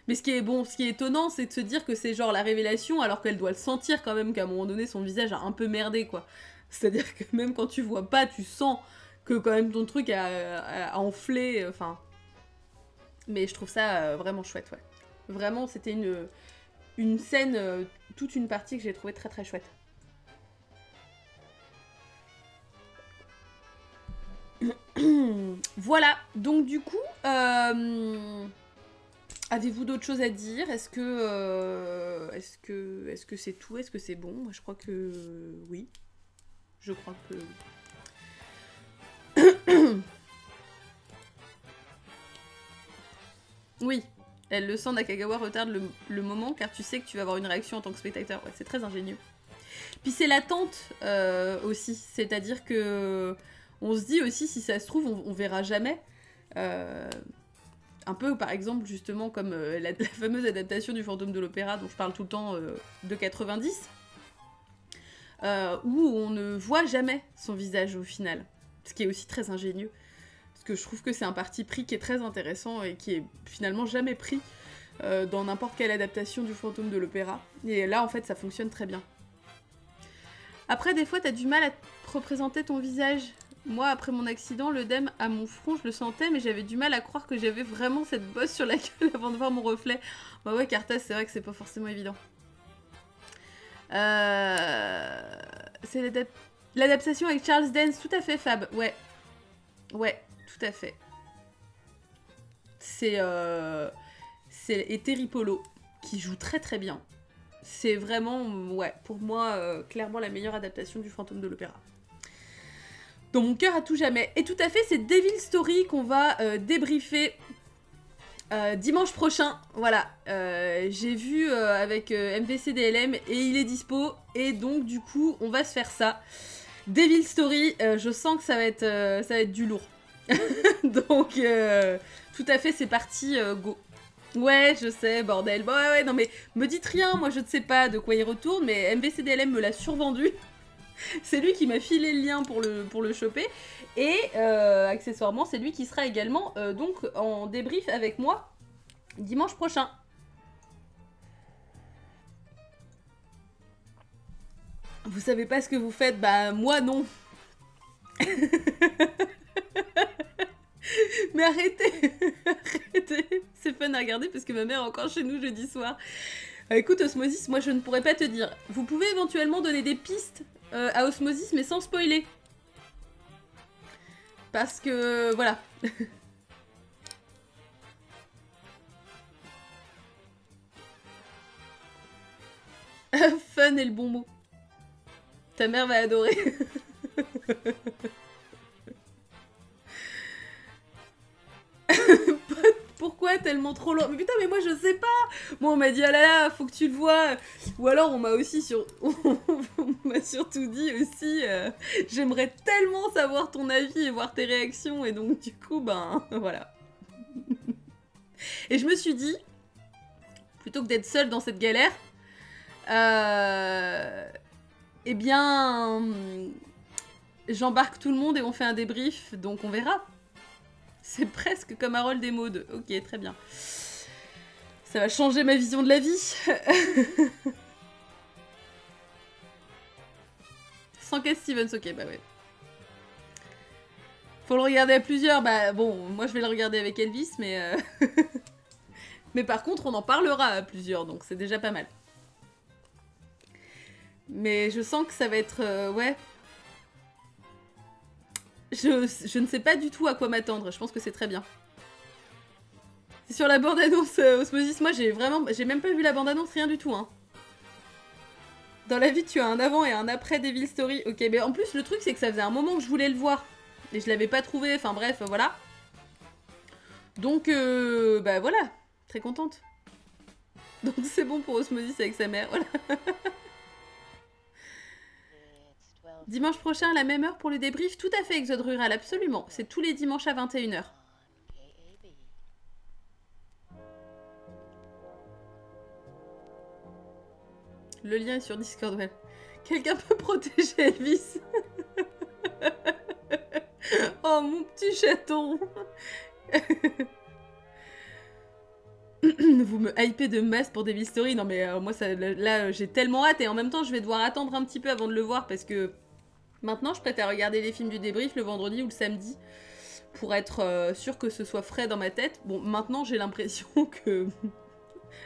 Mais ce qui est étonnant, c'est de se dire que c'est genre la révélation, alors qu'elle doit le sentir quand même, qu'à un moment donné, son visage a un peu merdé, quoi. C'est-à-dire que même quand tu vois pas, tu sens que quand même ton truc a enflé, enfin... Mais je trouve ça vraiment chouette, ouais. Vraiment, c'était une scène, toute une partie que j'ai trouvé très très chouette. Voilà, donc du coup... Avez-vous d'autres choses à dire? Est-ce que c'est tout? Est-ce que c'est bon? Moi, je crois que oui. Je crois que oui. Oui. Elle le sent, Nakagawa retarde le moment car tu sais que tu vas avoir une réaction en tant que spectateur. Ouais, c'est très ingénieux. Puis c'est l'attente aussi. C'est-à-dire que on se dit aussi, si ça se trouve, on verra jamais. Un peu, par exemple, justement, comme la fameuse adaptation du Fantôme de l'Opéra, dont je parle tout le temps, de 90, où on ne voit jamais son visage au final. Ce qui est aussi très ingénieux. Parce que je trouve que c'est un parti pris qui est très intéressant et qui est finalement jamais pris dans n'importe quelle adaptation du Fantôme de l'Opéra. Et là, en fait, ça fonctionne très bien. Après, des fois, t'as du mal à représenter ton visage. Moi, après mon accident, l'œdème à mon front, je le sentais, mais j'avais du mal à croire que j'avais vraiment cette bosse sur la gueule avant de voir mon reflet. Bah ouais, Cartas, c'est vrai que c'est pas forcément évident. C'est l'adaptation avec Charles Dance, tout à fait, Fab. Ouais. Ouais, tout à fait. C'est Terry Polo, qui joue très très bien. C'est vraiment, ouais, pour moi, clairement la meilleure adaptation du Fantôme de l'Opéra. Dans mon cœur à tout jamais. Et tout à fait, c'est Devil Story qu'on va débriefer dimanche prochain. Voilà, j'ai vu avec MVCDLM et il est dispo. Et donc, du coup, on va se faire ça. Devil Story, je sens que ça va être du lourd. Donc, tout à fait, c'est parti, go. Ouais, je sais, bordel. Ouais, non mais me dites rien, moi je ne sais pas de quoi il retourne, mais MVCDLM me l'a survendu. C'est lui qui m'a filé le lien pour le choper. Et accessoirement, c'est lui qui sera également donc en débrief avec moi dimanche prochain. Vous savez pas ce que vous faites? Bah moi non. Mais arrêtez. Arrêtez. C'est fun à regarder parce que ma mère est encore chez nous jeudi soir. Écoute Osmosis, moi je ne pourrais pas te dire. Vous pouvez éventuellement donner des pistes à Osmosis mais sans spoiler. Parce que voilà. Fun est le bon mot. Ta mère va adorer. Pourquoi tellement trop loin? Mais putain, mais moi je sais pas. Moi on m'a dit ah là là, faut que tu le vois. Ou alors on m'a aussi on m'a surtout dit aussi j'aimerais tellement savoir ton avis et voir tes réactions et donc du coup ben voilà. Et je me suis dit plutôt que d'être seule dans cette galère, eh bien j'embarque tout le monde et on fait un débrief donc on verra. C'est presque comme Harold des Maudes. Ok, très bien. Ça va changer ma vision de la vie. Sans Cat Stevens, ok, bah ouais. Faut le regarder à plusieurs. Bah bon, moi je vais le regarder avec Elvis, mais... mais par contre, on en parlera à plusieurs, donc c'est déjà pas mal. Mais je sens que ça va être... ouais... Je ne sais pas du tout à quoi m'attendre, je pense que c'est très bien. C'est sur la bande-annonce Osmosis, moi j'ai même pas vu la bande-annonce, rien du tout, hein. Dans la vie, tu as un avant et un après Devil Story. Ok, mais en plus, le truc, c'est que ça faisait un moment que je voulais le voir. Et je l'avais pas trouvé, enfin bref, voilà. Donc, bah voilà, très contente. Donc c'est bon pour Osmosis avec sa mère, voilà. Dimanche prochain, à la même heure pour le débrief, tout à fait, Exode Rural, absolument. C'est tous les dimanches à 21h. Le lien est sur Discord, ouais. Quelqu'un peut protéger Elvis. Oh, mon petit chaton. Vous me hypez de masse pour Devil Story. Non mais moi, ça, là j'ai tellement hâte. Et en même temps, je vais devoir attendre un petit peu avant de le voir parce que... Maintenant, je prête à regarder les films du débrief le vendredi ou le samedi pour être sûr que ce soit frais dans ma tête. Bon, maintenant, j'ai l'impression que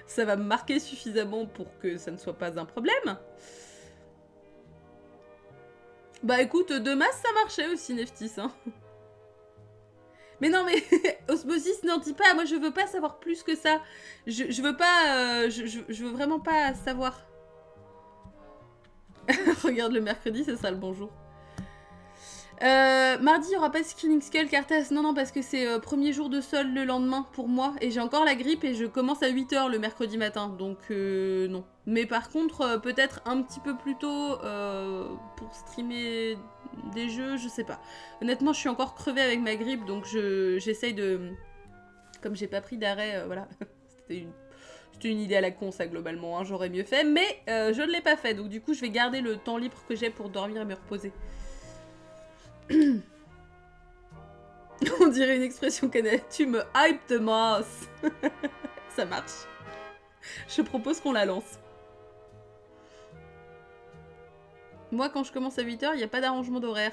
ça va me marquer suffisamment pour que ça ne soit pas un problème. Bah écoute, de masse, ça marchait aussi, Neftis. Hein. Mais non, mais Osmosis, n'en dis pas. Moi, je veux pas savoir plus que ça. Je veux pas... je veux vraiment pas savoir. Regarde le mercredi, ce sera le bonjour. Mardi, il n'y aura pas de Screaming Skull, Cartas. Non, parce que c'est premier jour de solde le lendemain pour moi. Et j'ai encore la grippe et je commence à 8h le mercredi matin. Donc, non. Mais par contre, peut-être un petit peu plus tôt pour streamer des jeux, je sais pas. Honnêtement, je suis encore crevée avec ma grippe. Donc, j'essaye de... Comme j'ai pas pris d'arrêt, voilà. C'était une idée à la con, ça, globalement. Hein. J'aurais mieux fait. Mais je ne l'ai pas fait. Donc, du coup, je vais garder le temps libre que j'ai pour dormir et me reposer. On dirait une expression canadienne. Tu me hype de masse. Ça marche. Je propose qu'on la lance. Moi, quand je commence à 8h, il n'y a pas d'arrangement d'horaire.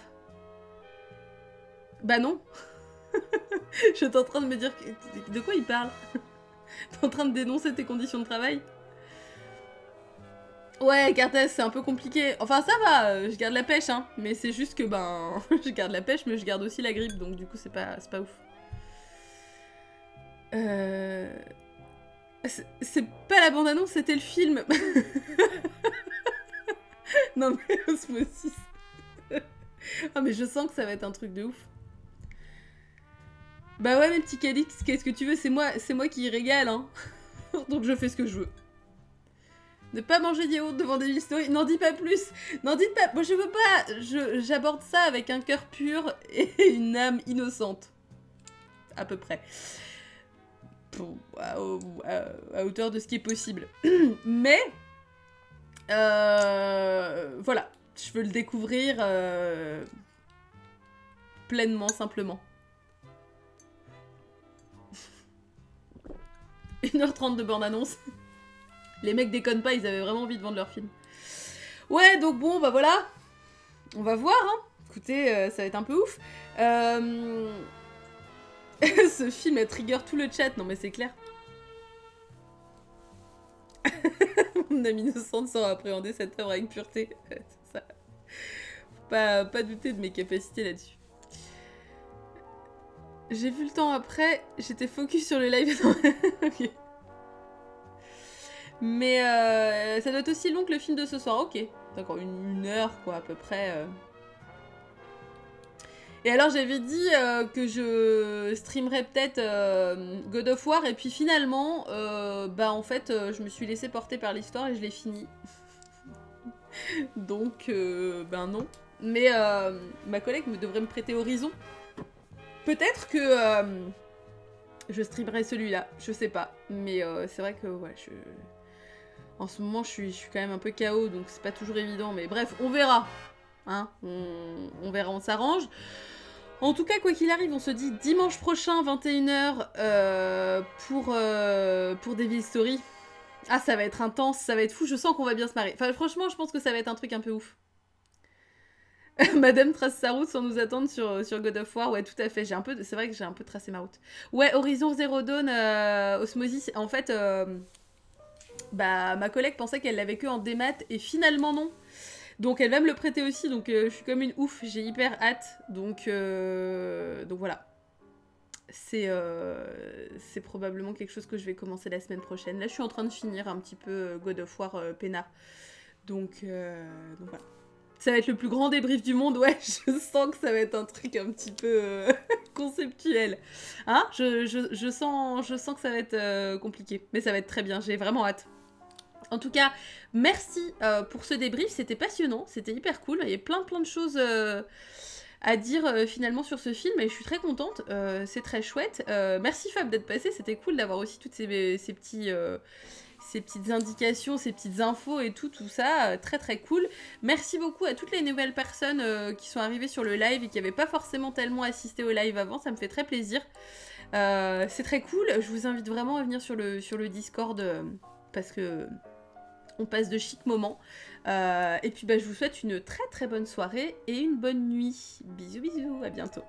Bah non. Je suis en train de me dire... De quoi il parle? T'es en train de dénoncer tes conditions de travail? Ouais, Cartes, c'est un peu compliqué. Enfin, ça va, je garde la pêche, hein. Mais c'est juste que, ben, je garde la pêche, mais je garde aussi la grippe, donc du coup, c'est pas ouf. C'est pas la bande-annonce, c'était le film. Non, mais Osmosis. Ah, mais je sens que ça va être un truc de ouf. Bah ouais, mes petits Calix, qu'est-ce que tu veux? C'est moi qui y régale, hein. Donc je fais ce que je veux. Ne pas manger de yaourt devant des histoires. N'en dis pas plus. N'en dites pas. Moi, je veux pas. J'aborde ça avec un cœur pur et une âme innocente. À peu près. À hauteur de ce qui est possible. Mais... voilà. Je veux le découvrir pleinement, simplement. 1h30 de bande-annonce. Les mecs déconnent pas, ils avaient vraiment envie de vendre leur film. Ouais, donc bon, bah voilà. On va voir, hein. Écoutez, ça va être un peu ouf. Ce film a trigger tout le chat, non mais c'est clair. Mon ami innocente saura appréhender cette œuvre avec pureté. C'est ça. Faut pas douter de mes capacités là-dessus. J'ai vu le temps après, j'étais focus sur le live. Ok. Mais ça doit être aussi long que le film de ce soir, ok. D'accord, une heure quoi à peu près. Et alors j'avais dit que je streamerais peut-être God of War et puis finalement, bah en fait je me suis laissée porter par l'histoire et je l'ai fini. Donc ben non. Mais ma collègue devrait me prêter Horizon. Peut-être que je streamerai celui-là, je sais pas. Mais c'est vrai que ouais, en ce moment je suis quand même un peu KO donc c'est pas toujours évident. Mais bref, on verra. Hein, on verra, on s'arrange. En tout cas, quoi qu'il arrive, on se dit dimanche prochain, 21h, pour Devil Story. Ah, ça va être intense, ça va être fou, je sens qu'on va bien se marrer. Enfin, franchement, je pense que ça va être un truc un peu ouf. Madame trace sa route sans nous attendre sur God of War. Ouais, tout à fait. C'est vrai que j'ai un peu tracé ma route. Ouais, Horizon Zero Dawn, Osmosis. En fait, bah, ma collègue pensait qu'elle l'avait que en démat et finalement non. Donc elle va me le prêter aussi, donc je suis comme une ouf, j'ai hyper hâte, donc voilà. C'est probablement quelque chose que je vais commencer la semaine prochaine. Là je suis en train de finir un petit peu God of War Pena, donc voilà. Ça va être le plus grand débrief du monde, ouais, je sens que ça va être un truc un petit peu conceptuel. Hein, je sens que ça va être compliqué, mais ça va être très bien, j'ai vraiment hâte. En tout cas, merci pour ce débrief, c'était passionnant, c'était hyper cool, il y a plein de choses à dire finalement sur ce film et je suis très contente, c'est très chouette. Merci Fab d'être passé, c'était cool d'avoir aussi toutes ces petites indications, ces petites infos et tout ça, très cool. Merci beaucoup à toutes les nouvelles personnes qui sont arrivées sur le live et qui n'avaient pas forcément tellement assisté au live avant, ça me fait très plaisir. C'est très cool, je vous invite vraiment à venir sur le Discord parce que on passe de chic moments. Et puis bah, je vous souhaite une très bonne soirée et une bonne nuit. Bisous, à bientôt.